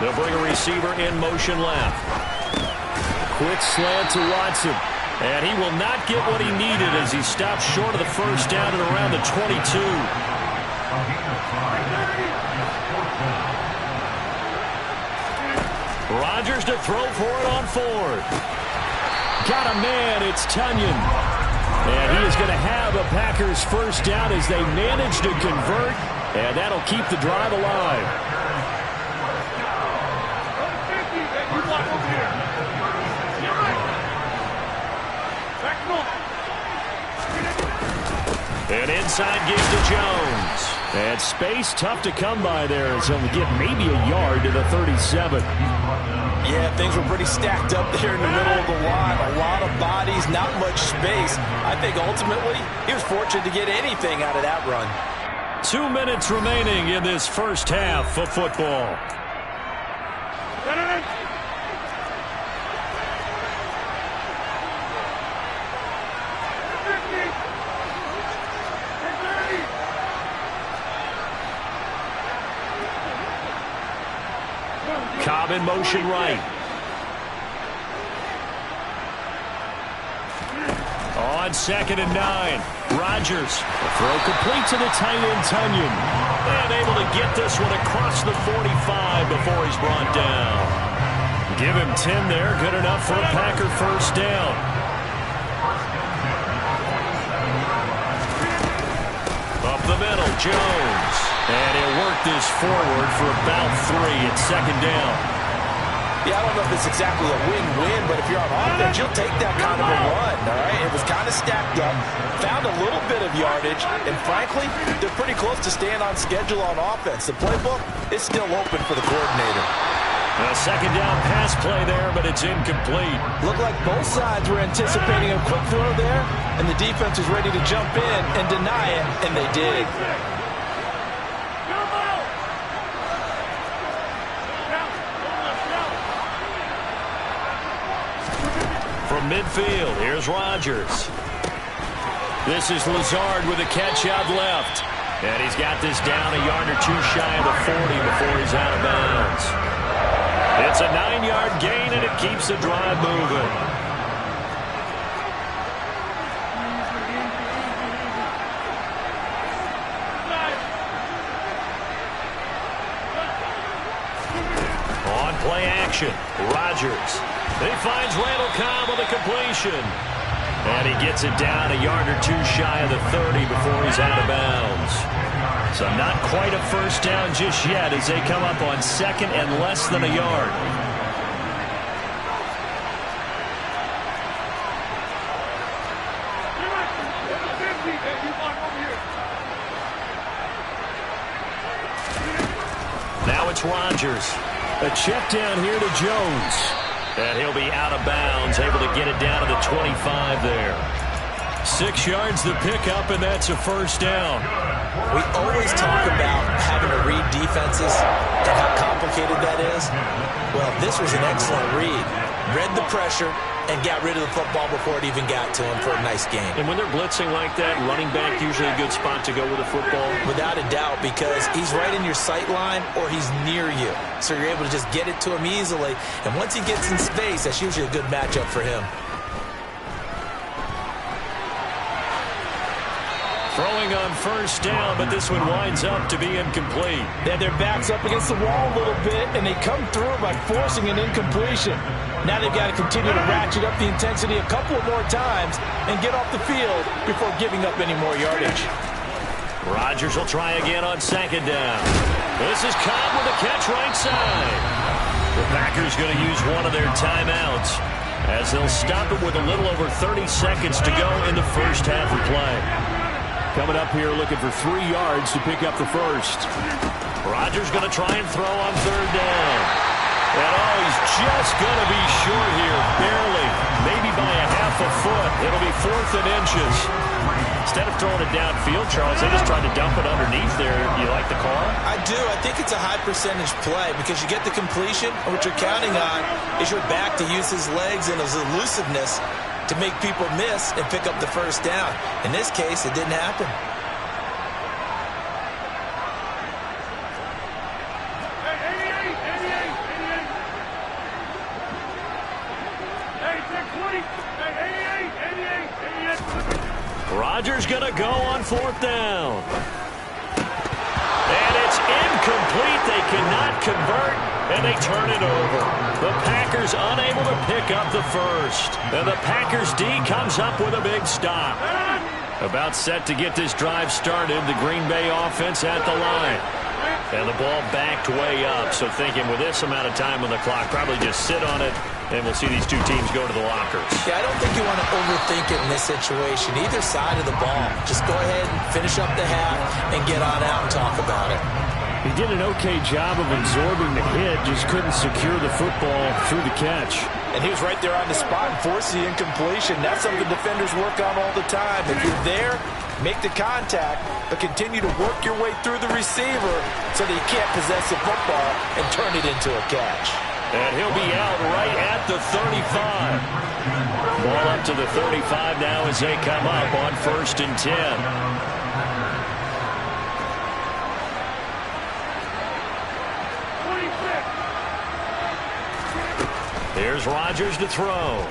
They'll bring a receiver in motion left. Quick slant to Watson. And he will not get what he needed as he stops short of the first down at around the 22. Rodgers to throw for it on 4th. Got a man, it's Tunyon. And he is going to have a Packers first down as they manage to convert, and that'll keep the drive alive. And inside gives to Jones. And space tough to come by there as he'll get maybe a yard to the 37. Yeah, things were pretty stacked up there in the middle of the line. A lot of bodies, not much space. I think ultimately he was fortunate to get anything out of that run. 2 minutes remaining in this first half of football. Cobb in motion right. On 2nd and 9. Rodgers. The throw complete to the tight end, Tunyon. And able to get this one across the 45 before he's brought down. Give him 10 there. Good enough for a Packer first down. Up the middle, Jones. And he'll work this forward for about 3 at 2nd down. Yeah, I don't know if it's exactly a win-win, but if you're on offense, you'll take that kind of a run, all right? It was kind of stacked up, found a little bit of yardage, and frankly, they're pretty close to staying on schedule on offense. The playbook is still open for the coordinator. A 2nd down pass play there, but it's incomplete. Looked like both sides were anticipating a quick throw there, and the defense was ready to jump in and deny it, and they did. from midfield. Here's Rodgers. This is Lazard with a catch out left. And he's got this down a yard or two shy of the 40 before he's out of bounds. It's a 9-yard gain, and it keeps the drive moving. On play action, Rodgers. He finds Randall Cobb with a completion. And he gets it down a yard or two shy of the 30 before he's out of bounds. So not quite a first down just yet as they come up on second and less than a yard. Now it's Rodgers. A check down here to Jones. And he'll be out of bounds, able to get it down to the 25 there. 6 yards the pickup, and that's a first down. We always talk about having to read defenses and how complicated that is. Well, this was an excellent read. Read the pressure and got rid of the football before it even got to him for a nice game. And when they're blitzing like that, running back usually a good spot to go with the football? Without a doubt, because he's right in your sight line or he's near you. So you're able to just get it to him easily. And once he gets in space, that's usually a good matchup for him. Throwing on first down, but this one winds up to be incomplete. They have their backs up against the wall a little bit, and they come through by forcing an incompletion. Now they've got to continue to ratchet up the intensity a couple more times and get off the field before giving up any more yardage. Rodgers will try again on second down. This is Cobb with a catch right side. The Packers going to use one of their timeouts as they'll stop it with a little over 30 seconds to go in the first half of play. Coming up here looking for 3 yards to pick up the first. Rodgers going to try and throw on third down. And he's just going to be short here, barely, maybe by a half a foot. It'll be 4th and inches. Instead of throwing it downfield, Charles, they just tried to dump it underneath there. You like the call? I do. I think it's a high percentage play because you get the completion, and what you're counting on is your back to use his legs and his elusiveness to make people miss and pick up the first down. In this case, it didn't happen. Rodgers going to go on 4th down. And it's incomplete. They cannot convert, and they turn it over. The Packers unable to pick up the first. And the Packers D comes up with a big stop. About set to get this drive started, the Green Bay offense at the line. And the ball backed way up, so thinking with this amount of time on the clock, probably just sit on it, and we'll see these two teams go to the lockers. Yeah, I don't think you want to overthink it in this situation. Either side of the ball. Just go ahead and finish up the half and get on out and talk about it. He did an okay job of absorbing the hit, just couldn't secure the football through the catch. And he was right there on the spot and forced the incompletion. That's something defenders work on all the time. If you're there, make the contact, but continue to work your way through the receiver so that he can't possess the football and turn it into a catch. And he'll be out right at the 35. Ball up to the 35 now as they come up on 1st and 10. Here's Rodgers to throw.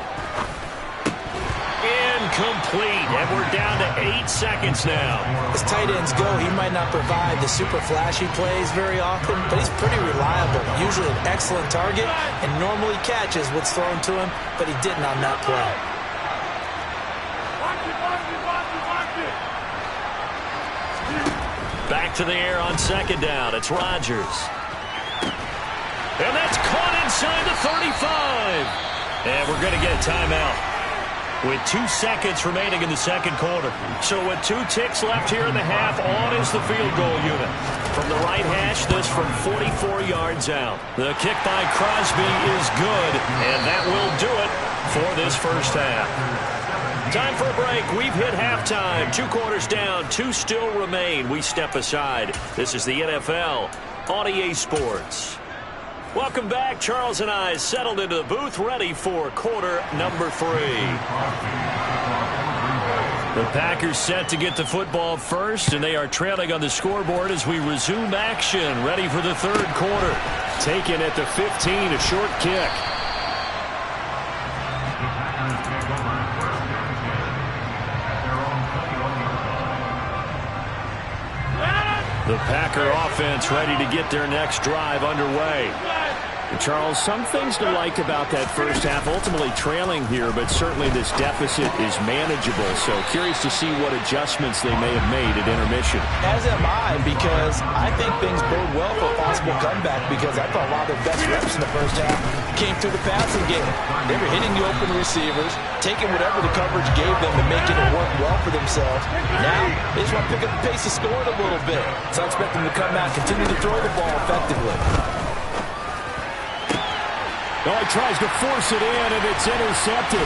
Incomplete, and we're down to 8 seconds now. As tight ends go, he might not provide the super flashy plays very often, but he's pretty reliable. Usually an excellent target, and normally catches what's thrown to him, but he didn't on that play. Back to the air on second down. It's Rodgers. And that's caught inside the 35. And we're going to get a timeout with 2 seconds remaining in the second quarter. So with 2 ticks left here in the half, on is the field goal unit. From the right hash, this from 44 yards out. The kick by Crosby is good, and that will do it for this first half. Time for a break. We've hit halftime. 2 quarters down, 2 still remain. We step aside. This is the NFL on EA Sports. Welcome back. Charles and I settled into the booth, ready for quarter number 3. The Packers set to get the football first, and they are trailing on the scoreboard as we resume action, ready for the third quarter. Taken at the 15, a short kick. The Packer offense ready to get their next drive underway. Charles, some things to like about that first half, ultimately trailing here, but certainly this deficit is manageable. So curious to see what adjustments they may have made at intermission. As am I, because I think things bode well for a possible comeback, because I thought a lot of their best reps in the first half came through the passing game. They were hitting the open receivers, taking whatever the coverage gave them and making it work well for themselves. Now, they just want to pick up the pace of scoring a little bit. So I expect them to come out, continue to throw the ball effectively. Oh, he tries to force it in, and it's intercepted.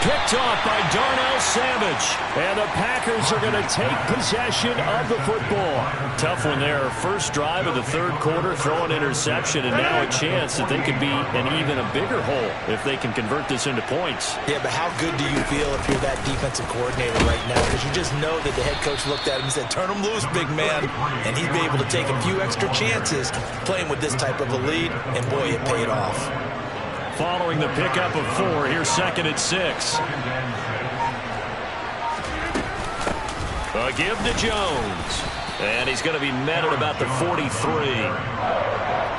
Picked off by Darnell Savage. And the Packers are going to take possession of the football. Tough one there. First drive of the third quarter, throw an interception, and now a chance that they could be in even a bigger hole if they can convert this into points. Yeah, but how good do you feel if you're that defensive coordinator right now? Because you just know that the head coach looked at him and said, turn him loose, big man. And he'd be able to take a few extra chances playing with this type of a lead, and boy, it paid off. Following the pickup of 4, here's 2nd and 6. A give to Jones. And he's going to be met at about the 43.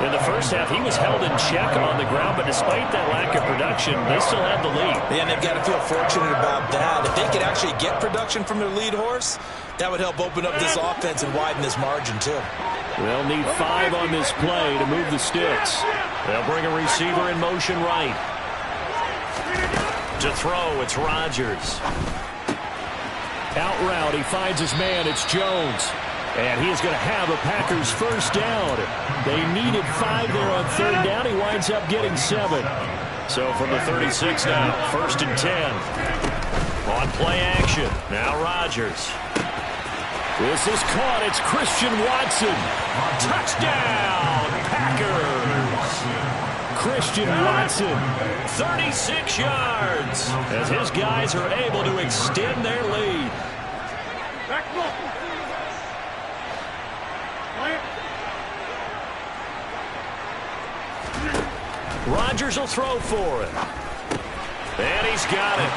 In the first half, he was held in check on the ground, but despite that lack of production, they still had the lead. And they've got to feel fortunate about that. If they could actually get production from their lead horse, that would help open up this offense and widen this margin, too. They'll need 5 on this play to move the sticks. They'll bring a receiver in motion right. To throw, it's Rodgers. Out route, he finds his man, it's Jones. And he is going to have a Packers first down. They needed 5 there on third down. He winds up getting 7. So from the 36 now, 1st and 10. On play action, now Rodgers. This is caught. It's Christian Watson. Touchdown, Packers. Christian Watson, 36 yards, as his guys are able to extend their lead. Rodgers will throw for it. And he's got it.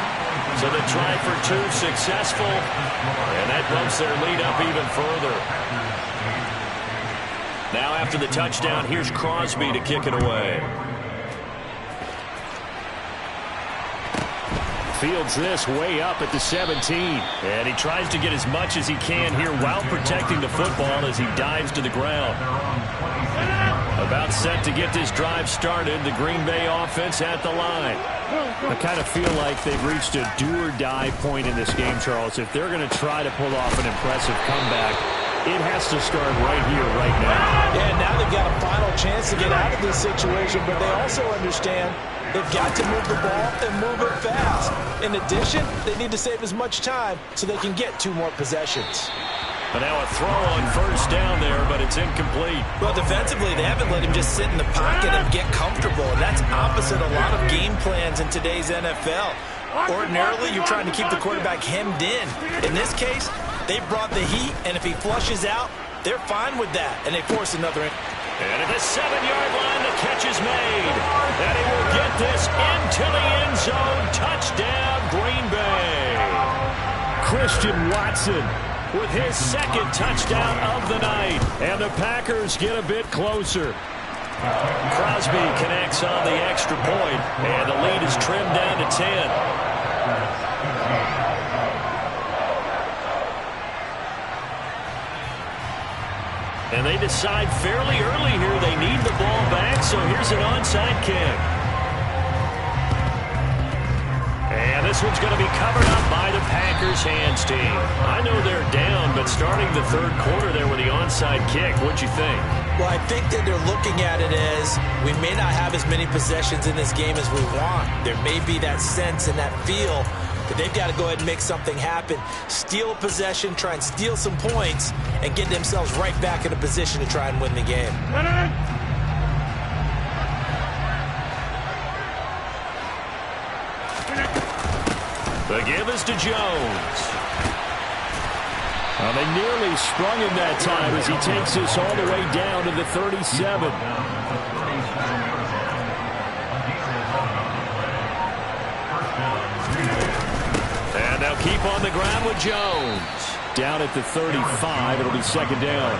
So the try for 2 successful. And that bumps their lead up even further. Now after the touchdown, here's Crosby to kick it away. Fields this way up at the 17. And he tries to get as much as he can here while protecting the football as he dives to the ground. About set to get this drive started. The Green Bay offense at the line. I kind of feel like they've reached a do-or-die point in this game, Charles. If they're going to try to pull off an impressive comeback, it has to start right here, right now. Yeah, now they've got a final chance to get out of this situation, but they also understand they've got to move the ball and move it fast. In addition, they need to save as much time so they can get 2 more possessions. But now a throw on first down there, but it's incomplete. Well, defensively, they haven't let him just sit in the pocket and get comfortable, and that's opposite a lot of game plans in today's NFL. Ordinarily, you're trying to keep the quarterback hemmed in. In this case, they brought the heat, and if he flushes out, they're fine with that, and they force another in. And at the 7-yard line, the catch is made. And he will get this into the end zone. Touchdown, Green Bay. Christian Watson with his 2nd touchdown of the night. And the Packers get a bit closer. Crosby connects on the extra point, and the lead is trimmed down to 10. And they decide fairly early here they need the ball back, so here's an onside kick. And this one's going to be covered up by the Packers hands team. I know they're down, but starting the third quarter there with the onside kick, what'd you think? Well, I think that they're looking at it as we may not have as many possessions in this game as we want. There may be that sense and that feel that they've got to go ahead and make something happen. Steal a possession, try and steal some points, and get themselves right back in a position to try and win the game. The give is to Jones. They nearly sprung him that time as he takes this all the way down to the 37. And they'll keep on the ground with Jones. Down at the 35, it'll be second down.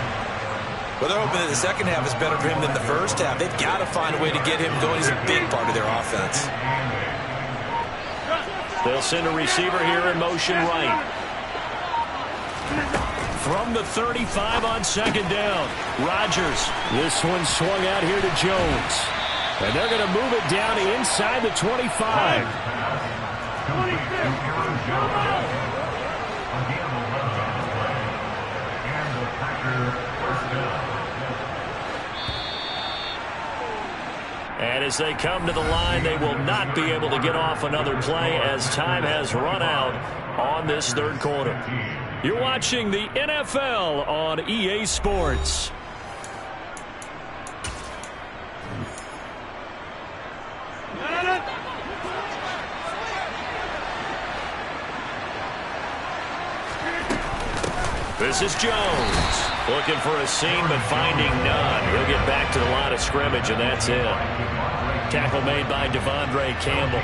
Well, they're hoping that the second half is better for him than the first half. They've got to find a way to get him going. He's a big part of their offense. They'll send a receiver here in motion right. From the 35 on second down, Rodgers. This one swung out here to Jones. And they're going to move it down inside the 25. And as they come to the line, they will not be able to get off another play as time has run out on this third quarter. You're watching the NFL on EA Sports. This is Jones. Looking for a seam, but finding none. He'll get back to the line of scrimmage, and that's it. Tackle made by Devondre Campbell.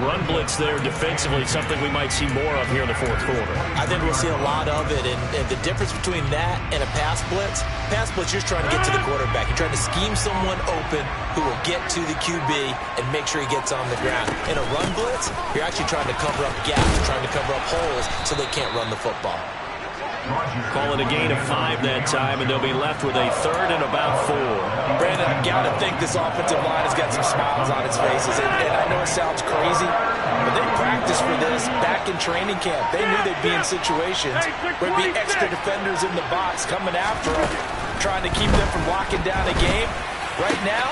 Run blitz there defensively, something we might see more of here in the fourth quarter. I think we'll see a lot of it, and the difference between that and a pass blitz, you're just trying to get to the quarterback. You're trying to scheme someone open who will get to the QB and make sure he gets on the ground. In a run blitz, you're actually trying to cover up gaps, you're trying to cover up holes so they can't run the football. Call it a gain of 5 that time, and they'll be left with a third and about 4. Brandon, I've got to think this offensive line has got some smiles on its faces. And I know it sounds crazy, but they practiced for this back in training camp. They knew they'd be in situations where there'd be extra defenders in the box coming after them, trying to keep them from locking down a game. Right now,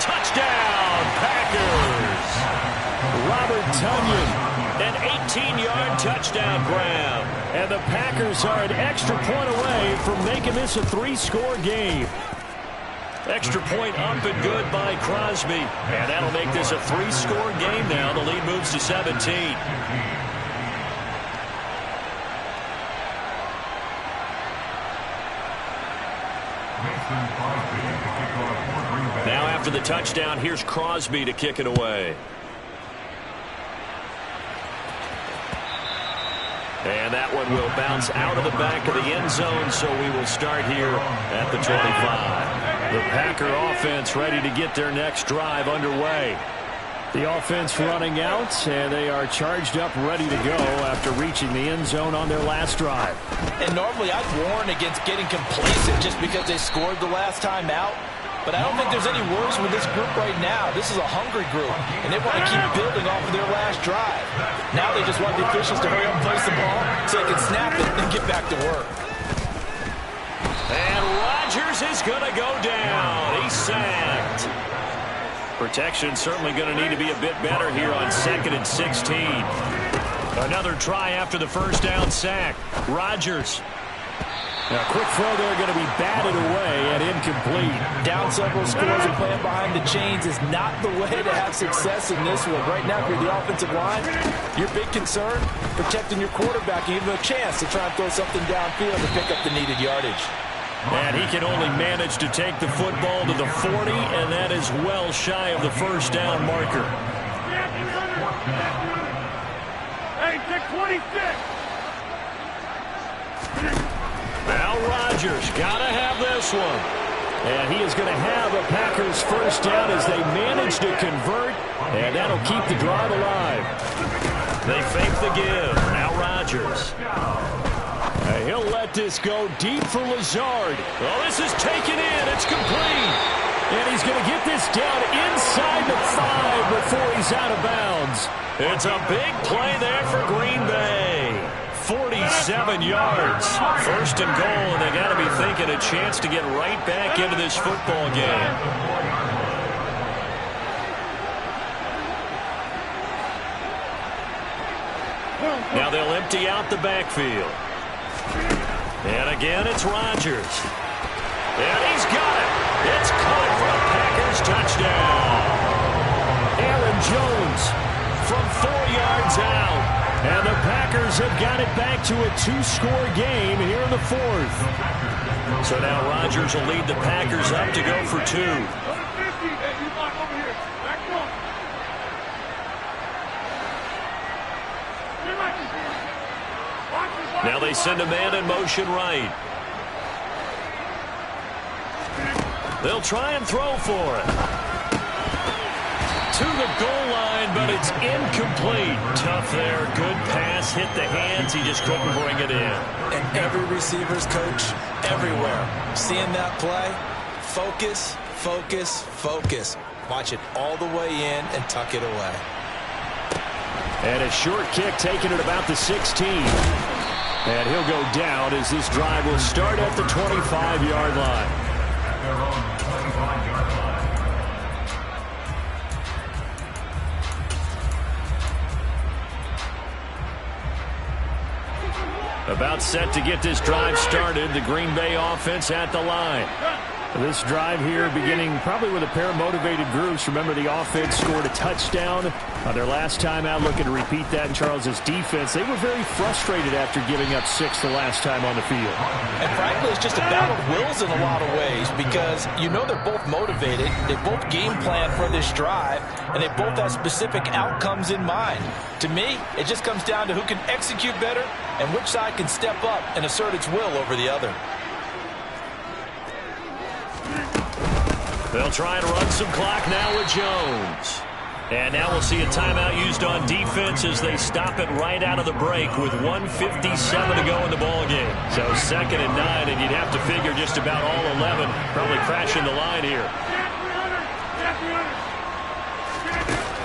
touchdown, Packers! Robert Tonyan, an 18-yard touchdown grab. And the Packers are an extra point away from making this a 3-score game. Extra point up and good by Crosby. And that'll make this a 3-score game now. The lead moves to 17. Now after the touchdown, here's Crosby to kick it away. And that one will bounce out of the back of the end zone, so we will start here at the 25. The Packer offense ready to get their next drive underway. The offense running out, and they are charged up, ready to go after reaching the end zone on their last drive. And normally I'd warn against getting complacent just because they scored the last time out. But I don't think there's any worries with this group right now. This is a hungry group, and they want to keep building off of their last drive. Now they just want the officials to hurry up and place the ball so they can snap it and get back to work. And Rodgers is going to go down. He's sacked. Protection certainly going to need to be a bit better here on 2nd and 16. Another try after the first down sack. Rodgers. A quick throw there going to be batted away and incomplete. Down several scores and playing behind the chains is not the way to have success in this one. Right now, if you're the offensive line, your big concern, protecting your quarterback and give him a chance to try and throw something downfield to pick up the needed yardage. And he can only manage to take the football to the 40, and that is well shy of the first down marker. Hey, 26! Now Rodgers got to have this one. And he is going to have a Packers first down as they manage to convert, and that'll keep the drive alive. They fake the give. Now Rodgers. He'll let this go deep for Lazard. Well, this is taken in. It's complete. And he's going to get this down inside the 5 before he's out of bounds. It's a big play there for Green Bay. 47 yards. First and goal, and they got to be thinking a chance to get right back into this football game. Now they'll empty out the backfield. And again, it's Rodgers. And he's got it. It's caught for a Packers touchdown. Aaron Jones from 4 yards out. And the Packers have got it back to a 2-score game here in the fourth. So now Rodgers will lead the Packers up to go for 2. Now they send a man in motion right. They'll try and throw for it. To the goal line, but it's incomplete. Tough there. Good pass. Hit the hands. He just couldn't bring it in. And every receiver's coach everywhere. Seeing that play, focus, focus, focus. Watch it all the way in and tuck it away. And a short kick taken at about the 16. And he'll go down as this drive will start at the 25-yard line. About set to get this drive started. The Green Bay offense at the line. This drive here beginning probably with a pair of motivated groups. Remember, the offense scored a touchdown on their last time out. Looking to repeat that in Charles's defense. They were very frustrated after giving up 6 the last time on the field. And frankly, it's just a battle of wills in a lot of ways because you know they're both motivated. They both game plan for this drive, and they both have specific outcomes in mind. To me, it just comes down to who can execute better and which side can step up and assert its will over the other. They'll try to run some clock now with Jones. And now we'll see a timeout used on defense as they stop it right out of the break with 1:57 to go in the ball game. So 2nd and 9, and you'd have to figure just about all 11 probably crashing the line here.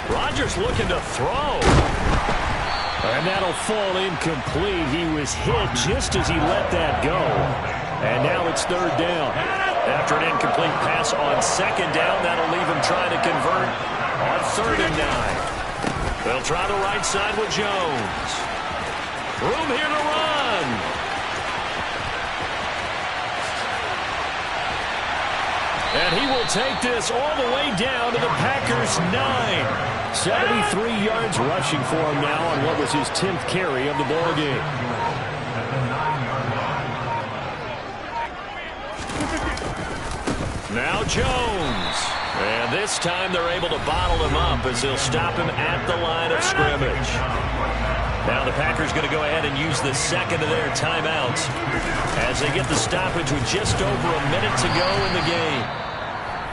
Rodgers looking to throw. And that'll fall incomplete. He was hit just as he let that go. And now it's 3rd down. After an incomplete pass on 2nd down, that'll leave him trying to convert on 3rd and 9. They'll try the right side with Jones. Room here to run. And he will take this all the way down to the Packers' 9. 73 yards rushing for him now on what was his 10th carry of the ball game. Now Jones. And this time they're able to bottle him up as they'll stop him at the line of scrimmage. Now the Packers going to go ahead and use the 2nd of their timeouts as they get the stoppage with just over a minute to go in the game.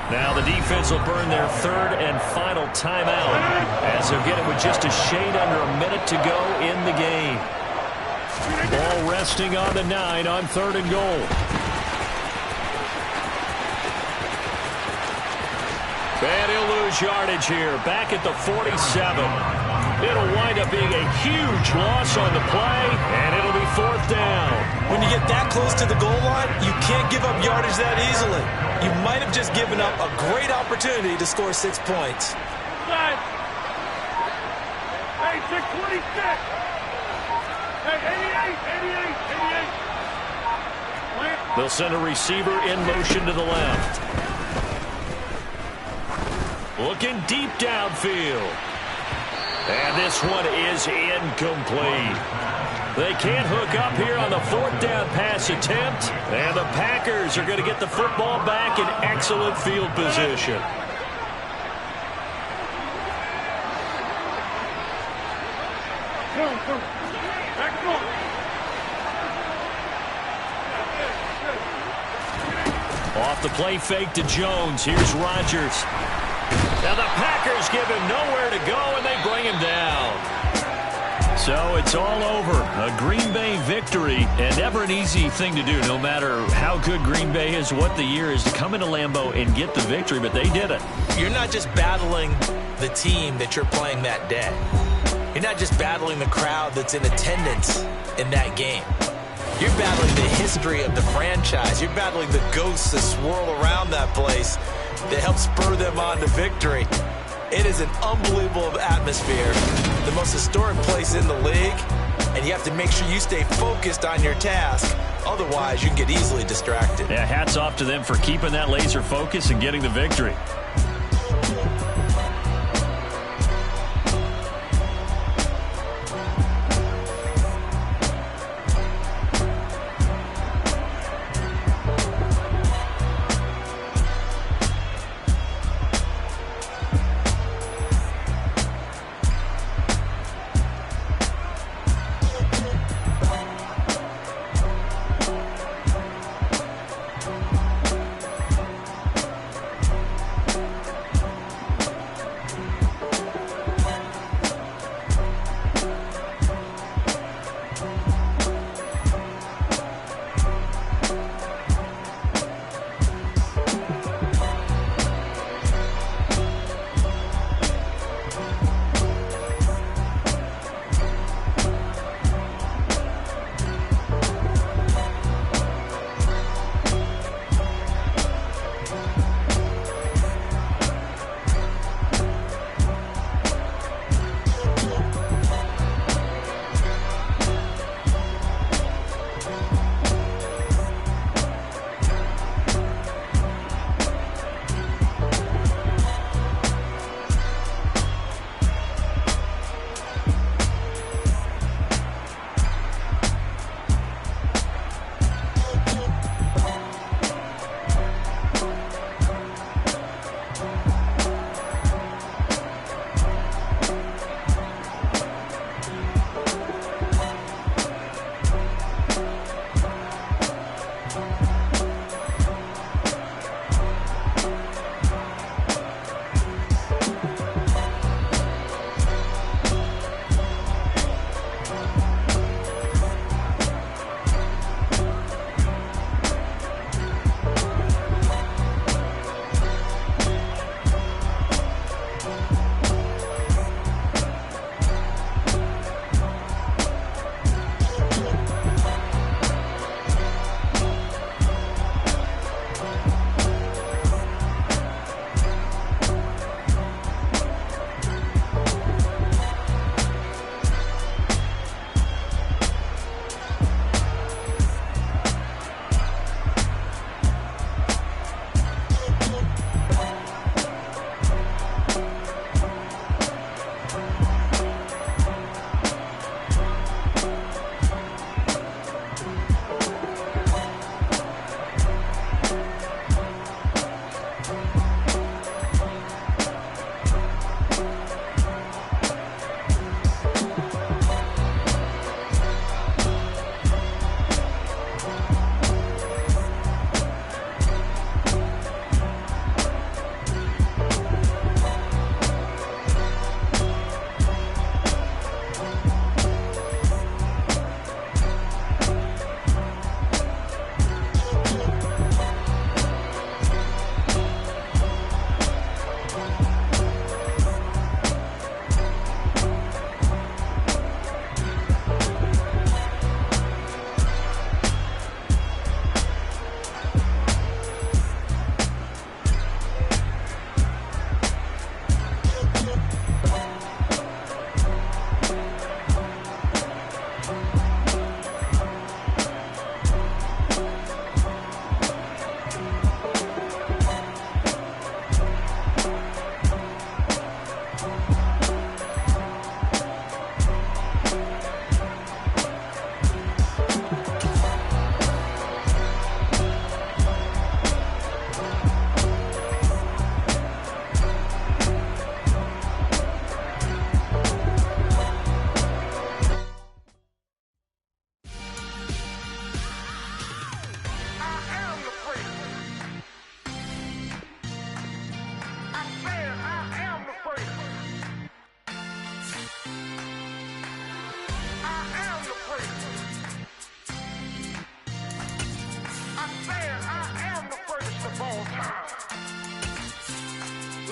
Now the defense will burn their 3rd and final timeout as they'll get it with just a shade under a minute to go in the game. Ball resting on the 9 on 3rd and goal. And he'll lose yardage here, back at the 47. It'll wind up being a huge loss on the play, and it'll be 4th down. When you get that close to the goal line, you can't give up yardage that easily. You might have just given up a great opportunity to score 6 points. Hey, 626. Hey, 88. They'll send a receiver in motion to the left. Looking deep downfield. And this one is incomplete. They can't hook up here on the 4th down pass attempt. And the Packers are going to get the football back in excellent field position. Off the play fake to Jones. Here's Rodgers. Now the Packers give him nowhere to go, and they bring him down. So it's all over. A Green Bay victory, and never an easy thing to do, no matter how good Green Bay is, what the year is, to come into Lambeau and get the victory, but they did it. You're not just battling the team that you're playing that day. You're not just battling the crowd that's in attendance in that game. You're battling the history of the franchise. You're battling the ghosts that swirl around that place that help spur them on to victory. It is an unbelievable atmosphere, the most historic place in the league, and you have to make sure you stay focused on your task. Otherwise, you can get easily distracted. Yeah, hats off to them for keeping that laser focus and getting the victory.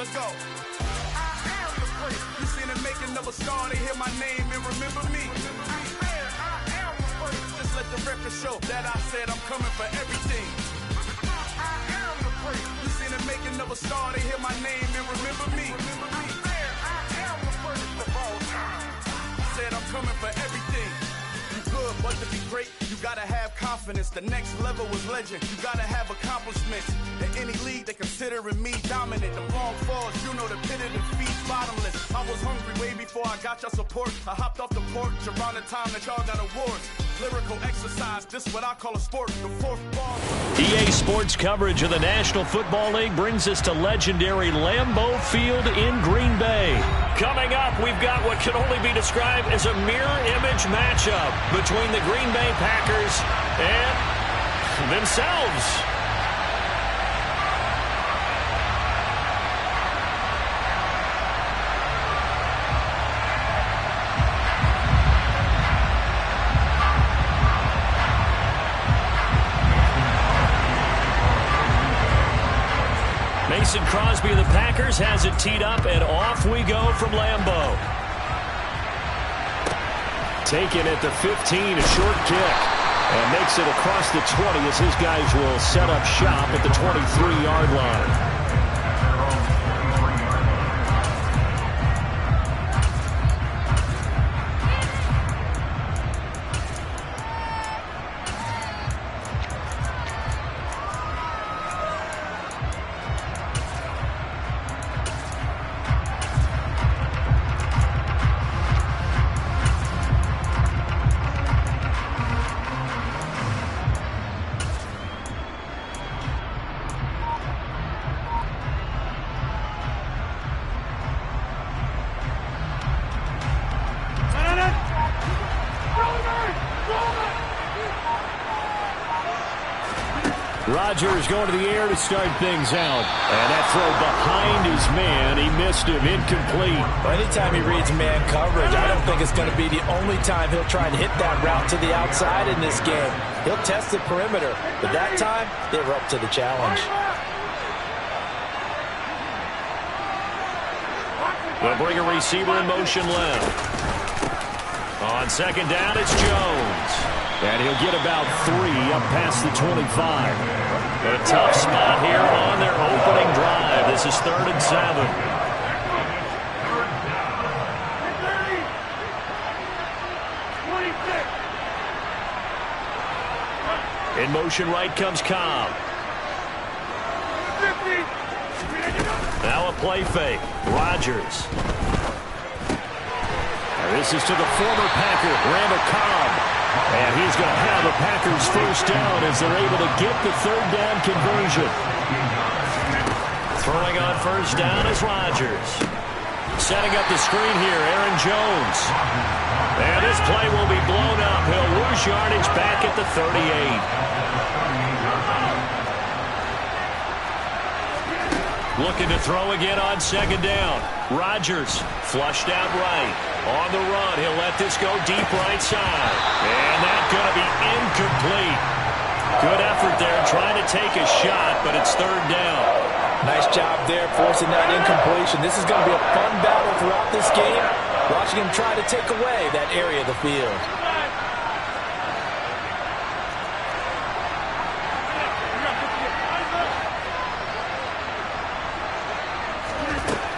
let's go. I am the great. You seen the making of a star, they hear my name and remember me. I am the first. Just let the record show that I said I'm coming for everything. I am the great. You seen the making of a star, they hear my name and remember me. I am the first of all time. Said I'm coming for everything. You good, but to be great, you gotta have confidence. The next level was legend. You gotta have accomplishments. In any league, they considering me dominant. The wrong falls, you know the pit of defeat, bottomless. I was hungry way before I got your support. I hopped off the porch around the time that y'all got awards. Lyrical exercise, this what I call a sport. The fourth ball. EA Sports coverage of the National Football League brings us to legendary Lambeau Field in Green Bay. Coming up, we've got what can only be described as a mirror image matchup between the Green Bay Packers and themselves. Mason Crosby of the Packers has it teed up, and off we go from Lambeau. Taken at the 15, a short kick, and makes it across the 20 as his guys will set up shop at the 23-yard line. Rodgers going to the air to start things out. And that throw behind his man, he missed him, incomplete. Well, anytime he reads man coverage, I don't think it's going to be the only time he'll try and hit that route to the outside in this game. He'll test the perimeter, but that time, they were up to the challenge. They'll bring a receiver in motion left. On second down, it's Jones. And he'll get about 3 up past the 25. A tough spot here on their opening drive. This is 3rd and 7. In motion right comes Cobb. Now a play fake. Rodgers. And this is to the former Packer, Randall Cobb. And he's going to have the Packers first down as they're able to get the 3rd down conversion. Throwing on first down is Rodgers. Setting up the screen here, Aaron Jones. And this play will be blown up. He'll lose yardage back at the 38. Looking to throw again on second down. Rodgers flushed out right. On the run, he'll let this go deep right side. And that's going to be incomplete. Good effort there trying to take a shot, but it's 3rd down. Nice job there forcing that incompletion. This is going to be a fun battle throughout this game. Watching him try to take away that area of the field.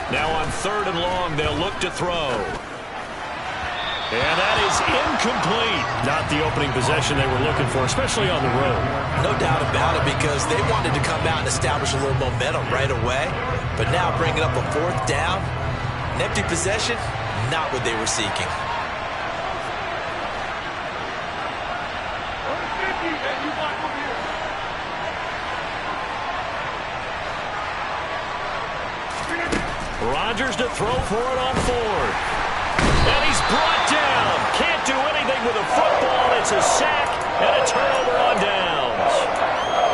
Now on 3rd and long, they'll look to throw. And that is incomplete. Not the opening possession they were looking for, especially on the road. No doubt about it, because they wanted to come out and establish a little momentum right away. But now bringing up a 4th down, an empty possession, not what they were seeking. Rodgers to throw for it on 4th. And he's brought down. Can't do anything with a football. It's a sack and a turnover on downs.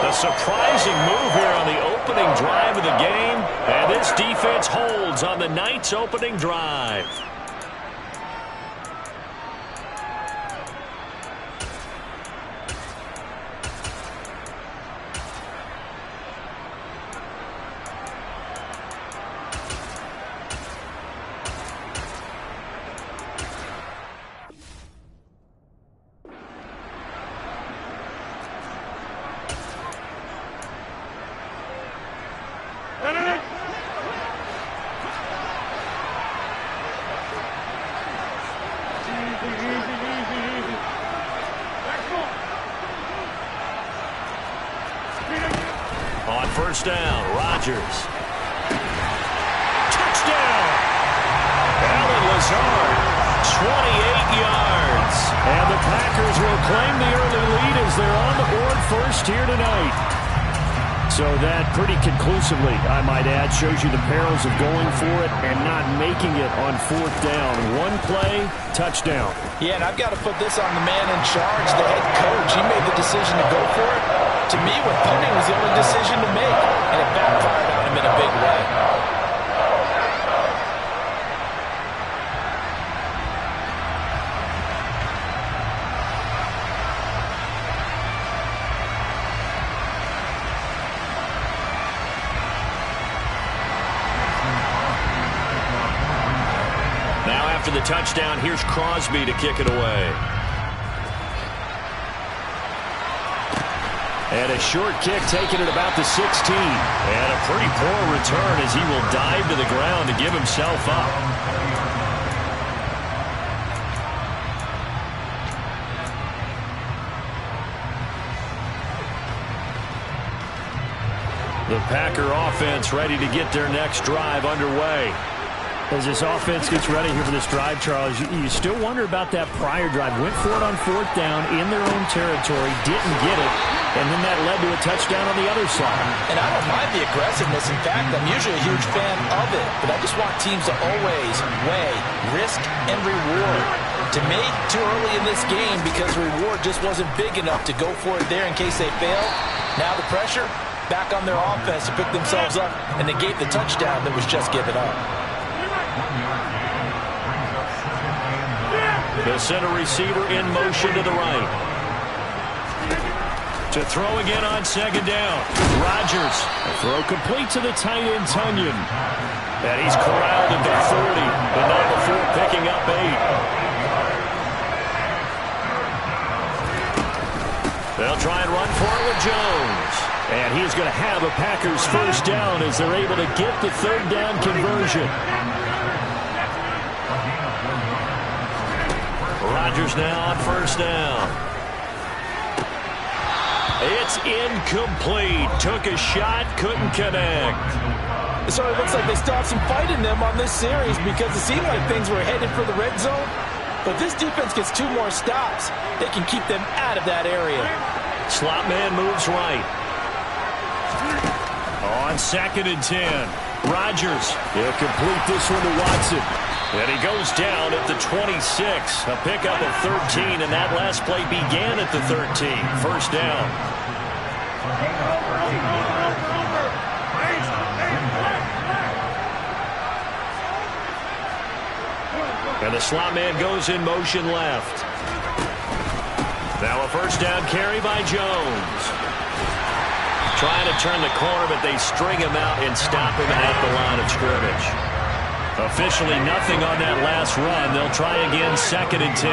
A surprising move here on the opening drive of the game. And this defense holds on the Knights' opening drive. first down, Rodgers. Touchdown! Allen Lazard, 28 yards. And the Packers will claim the early lead as they're on the board first here tonight. So that pretty conclusively, I might add, shows you the perils of going for it and not making it on fourth down. One play, touchdown. Yeah, and I've got to put this on the man in charge, the head coach. He made the decision to go for it. To me, what punting was the only decision to make, and it backfired on him in a big way. After the touchdown, here's Crosby to kick it away. And a short kick taken at about the 16. And a pretty poor return as he will dive to the ground to give himself up. The Packer offense ready to get their next drive underway. As this offense gets ready here for this drive, Charles, you still wonder about that prior drive. Went for it on fourth down in their own territory, didn't get it, and then that led to a touchdown on the other side. And I don't mind the aggressiveness. In fact, I'm usually a huge fan of it, but I just want teams to always weigh risk and reward. To me, too early in this game because reward just wasn't big enough to go for it there in case they fail. Now the pressure back on their offense to pick themselves up, and they gave the touchdown that was just given up. The center receiver in motion to the right. To throw again on second down. Rodgers. A throw complete to the tight end, Tunyon. And he's corralled at the 40. The number 4 picking up 8. They'll try and run for it with Jones. And he's going to have a Packers first down as they're able to get the third down conversion. Rodgers now on first down. It's incomplete. Took a shot, couldn't connect. So it looks like they still have some fight in them on this series because it seemed like things were headed for the red zone. But this defense gets 2 more stops. They can keep them out of that area. Slot man moves right. On second and 10. Rodgers. He'll complete this one to Watson. And he goes down at the 26. A pickup of 13, and that last play began at the 13. First down. And the slot man goes in motion left. Now a first down carry by Jones. Trying to turn the corner, but they string him out and stop him at the line of scrimmage. Officially nothing on that last run. They'll try again, second and 10.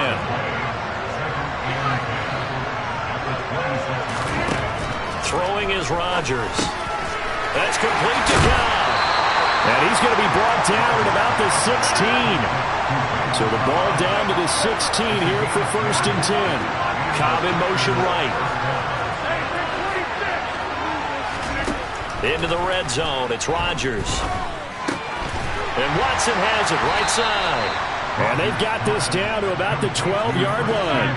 Throwing is Rodgers. That's complete to Cobb. And he's going to be brought down at about the 16. So the ball down to the 16 here for first and 10. Cobb in motion right. Into the red zone. It's Rodgers. And Watson has it right side. And they've got this down to about the 12-yard line.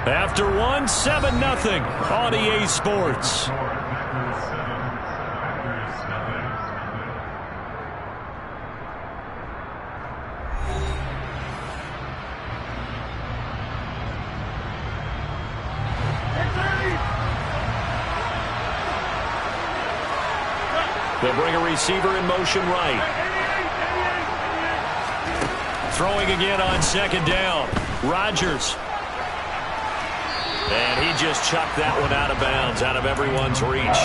After one, 7-0 on EA Sports. They'll bring a receiver in motion right. Throwing again on second down. Rodgers. And he just chucked that one out of bounds, out of everyone's reach.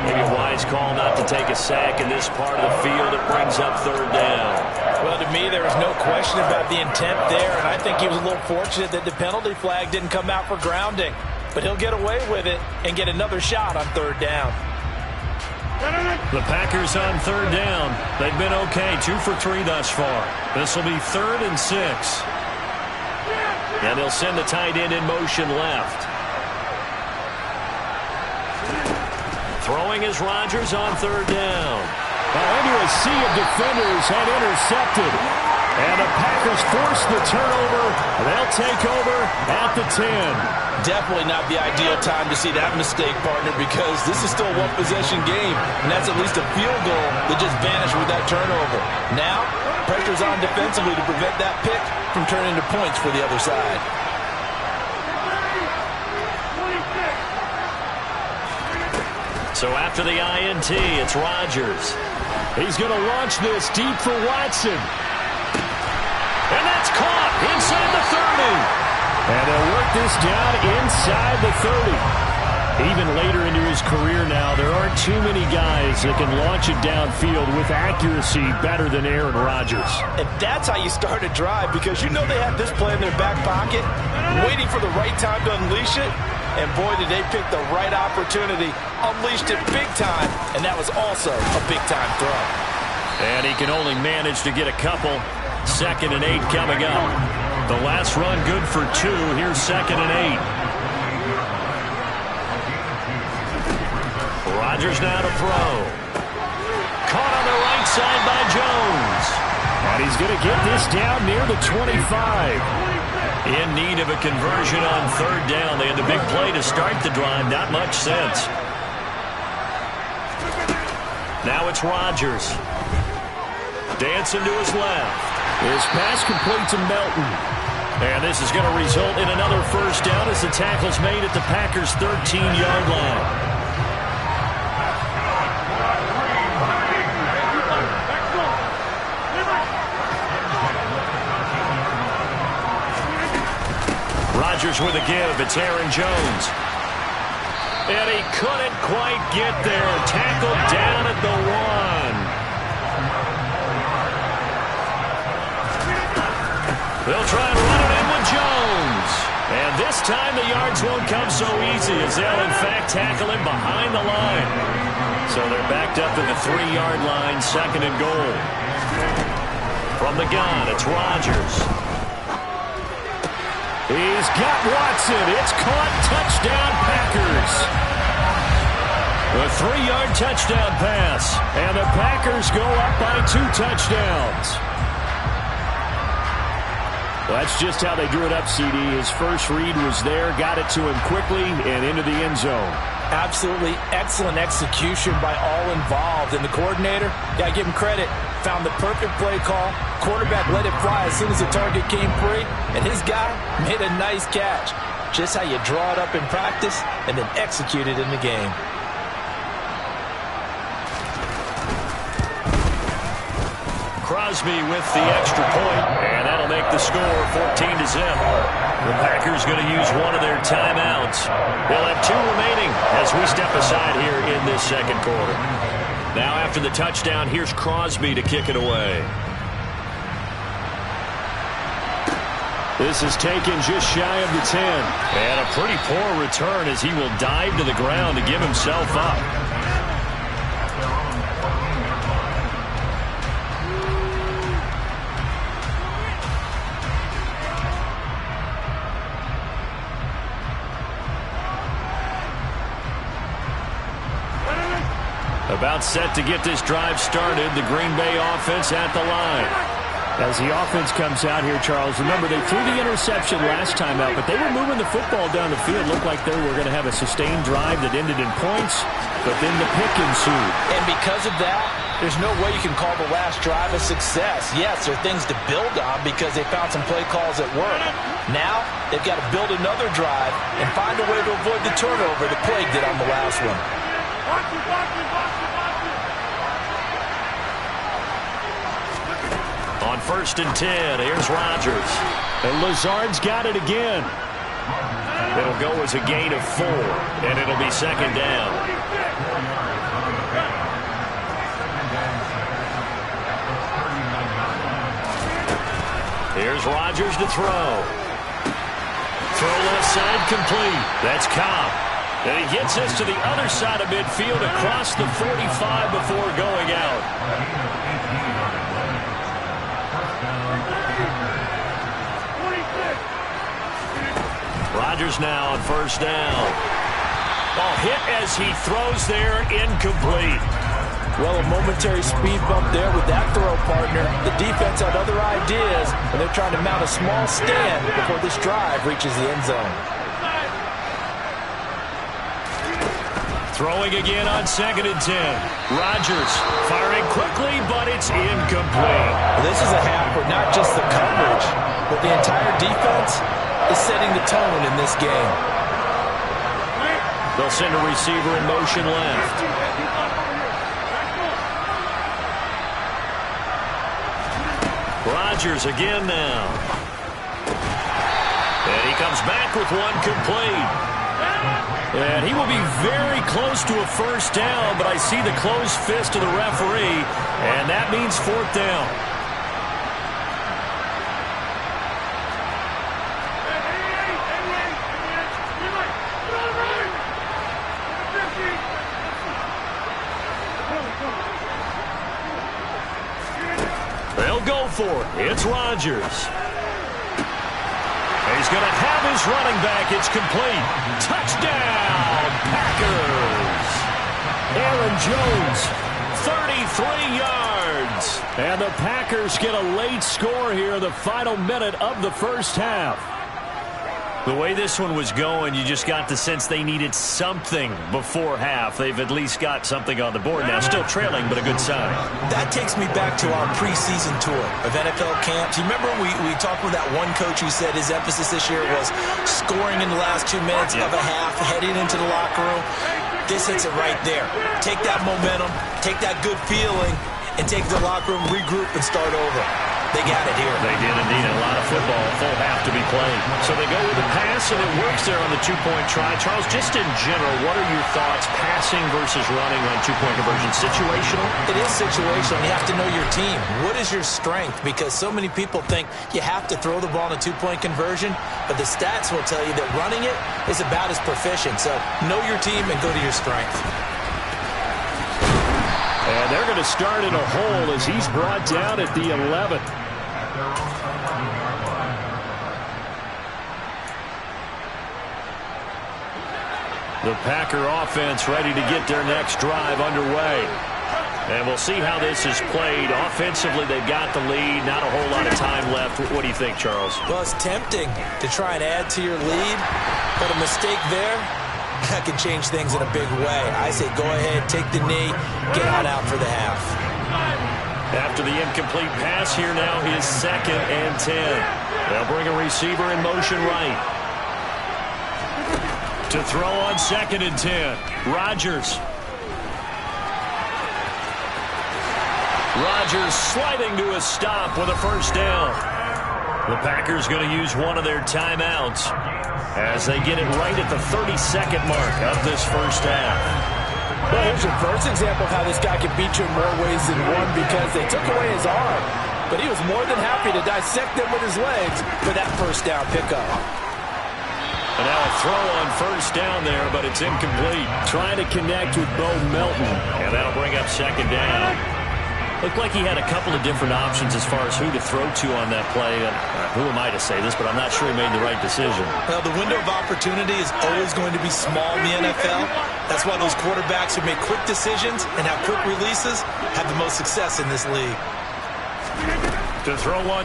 Maybe a wise call not to take a sack in this part of the field. It brings up third down. Well, to me, there was no question about the intent there, and I think he was a little fortunate that the penalty flag didn't come out for grounding. But he'll get away with it and get another shot on third down. The Packers on third down. They've been okay, 2 for 3 thus far. This will be 3rd and 6. And they'll send the tight end in motion left. Throwing is Rodgers on third down. Into a sea of defenders and intercepted. And the Packers force the turnover. They'll take over at the 10. Definitely not the ideal time to see that mistake, partner, because this is still a one-possession game, and that's at least a field goal that just vanished with that turnover. Now, pressure's on defensively to prevent that pick from turning into points for the other side. So after the INT, it's Rodgers. He's going to launch this deep for Watson. And that's caught inside the 30. And they'll work this down inside the 30. Even later into his career now, there aren't too many guys that can launch it downfield with accuracy better than Aaron Rodgers. And that's how you start a drive, because you know they have this play in their back pocket, waiting for the right time to unleash it. And boy, did they pick the right opportunity, unleashed it big time, and that was also a big-time throw. And he can only manage to get a couple. 2nd and 8 coming up. The last run good for 2. Here's 2nd and 8. Rodgers now to throw. Caught on the right side by Jones. And he's going to get this down near the 25. In need of a conversion on third down. They had the big play to start the drive. Not much sense. Now it's Rodgers. Dancing to his left. His pass complete to Melton. And this is going to result in another first down as the tackle's made at the Packers' 13-yard line. Rodgers with a give. It's Aaron Jones. And he couldn't quite get there. Tackled down at the 1. They'll try and run it in with Jones. And this time the yards won't come so easy, as they'll in fact tackle him behind the line. So they're backed up to the 3-yard line, 2nd and goal. From the gun, it's Rodgers. He's got Watson. It's caught. Touchdown, Packers. A 3-yard touchdown pass. And the Packers go up by 2 touchdowns. Well, that's just how they drew it up, CD. His first read was there, got it to him quickly, and into the end zone. Absolutely excellent execution by all involved. And the coordinator, got to give him credit, found the perfect play call. Quarterback let it fly as soon as the target came free, and his guy made a nice catch. Just how you draw it up in practice and then execute it in the game. Crosby with the extra point, and that'll make the score 14-0. The Packers going to use one of their timeouts. They'll have 2 remaining as we step aside here in this second quarter. Now after the touchdown, here's Crosby to kick it away. This is taken just shy of the 10. And a pretty poor return as he will dive to the ground to give himself up. About set to get this drive started. The Green Bay offense at the line. As the offense comes out here, Charles, remember they threw the interception last time out, but they were moving the football down the field. Looked like they were going to have a sustained drive that ended in points, but then the pick ensued. And because of that, there's no way you can call the last drive a success. Yes, there are things to build on because they found some play calls that work. Now, they've got to build another drive and find a way to avoid the turnover that plagued it on the last one. On 1st and 10, here's Rodgers. And Lazard's got it again. It'll go as a gain of 4, and it'll be 2nd down. Here's Rodgers to throw. Throw left side complete. That's Cobb. And he gets us to the other side of midfield across the 45 before going out. Rodgers now on first down. Ball hit as he throws there, incomplete. Well, a momentary speed bump there with that throw, partner. The defense had other ideas, and they're trying to mount a small stand before this drive reaches the end zone. Throwing again on 2nd and 10. Rodgers firing quickly, but it's incomplete. This is a half where not just the coverage, but the entire defense is setting the tone in this game. They'll send a receiver in motion left. Rodgers again now. And he comes back with one complete. And he will be very close to a first down, but I see the closed fist of the referee, and that means 4th down. They'll go for it. It's Rodgers. He's going to have his running back. It's complete. Touchdown, Packers. Aaron Jones, 33 yards. And the Packers get a late score here in the final minute of the first half. The way this one was going, you just got the sense they needed something before half. They've at least got something on the board now. Still trailing, but a good sign. That takes me back to our preseason tour of NFL camps. You remember we talked with that one coach who said his emphasis this year was scoring in the last 2 minutes of a half, heading into the locker room. This hits it right there. Take that momentum, take that good feeling, and take the locker room, regroup, and start over. They got it here. They did indeed. A lot of football, full half to be played. So they go with the pass, and it works there on the two-point try. Charles, just in general, what are your thoughts passing versus running on two-point conversion? Situational? It is situational. You have to know your team. What is your strength? Because so many people think you have to throw the ball in a two-point conversion, but the stats will tell you that running it is about as proficient. So know your team and go to your strength. And they're going to start in a hole as he's brought down at the 11th. The Packer offense ready to get their next drive underway. And we'll see how this is played. Offensively, they've got the lead. Not a whole lot of time left. What do you think, Charles? Well, it's tempting to try and add to your lead, but a mistake there, that can change things in a big way. I say go ahead, take the knee, get out for the half. After the incomplete pass, here now is 2nd and 10. They'll bring a receiver in motion right. To throw on 2nd and 10. Rodgers. Rodgers sliding to a stop with a first down. The Packers going to use one of their timeouts as they get it right at the 32nd mark of this first half. Well, here's your first example of how this guy can beat you in more ways than one, because they took away his arm, but he was more than happy to dissect them with his legs for that first down pickup. And now a throw on first down there, but it's incomplete. Trying to connect with Bo Melton, and that'll bring up 2nd down. Looked like he had a couple of different options as far as who to throw to on that play. Who am I to say this, but I'm not sure he made the right decision. Well, the window of opportunity is always going to be small in the NFL. That's why those quarterbacks who make quick decisions and have quick releases have the most success in this league. To throw one.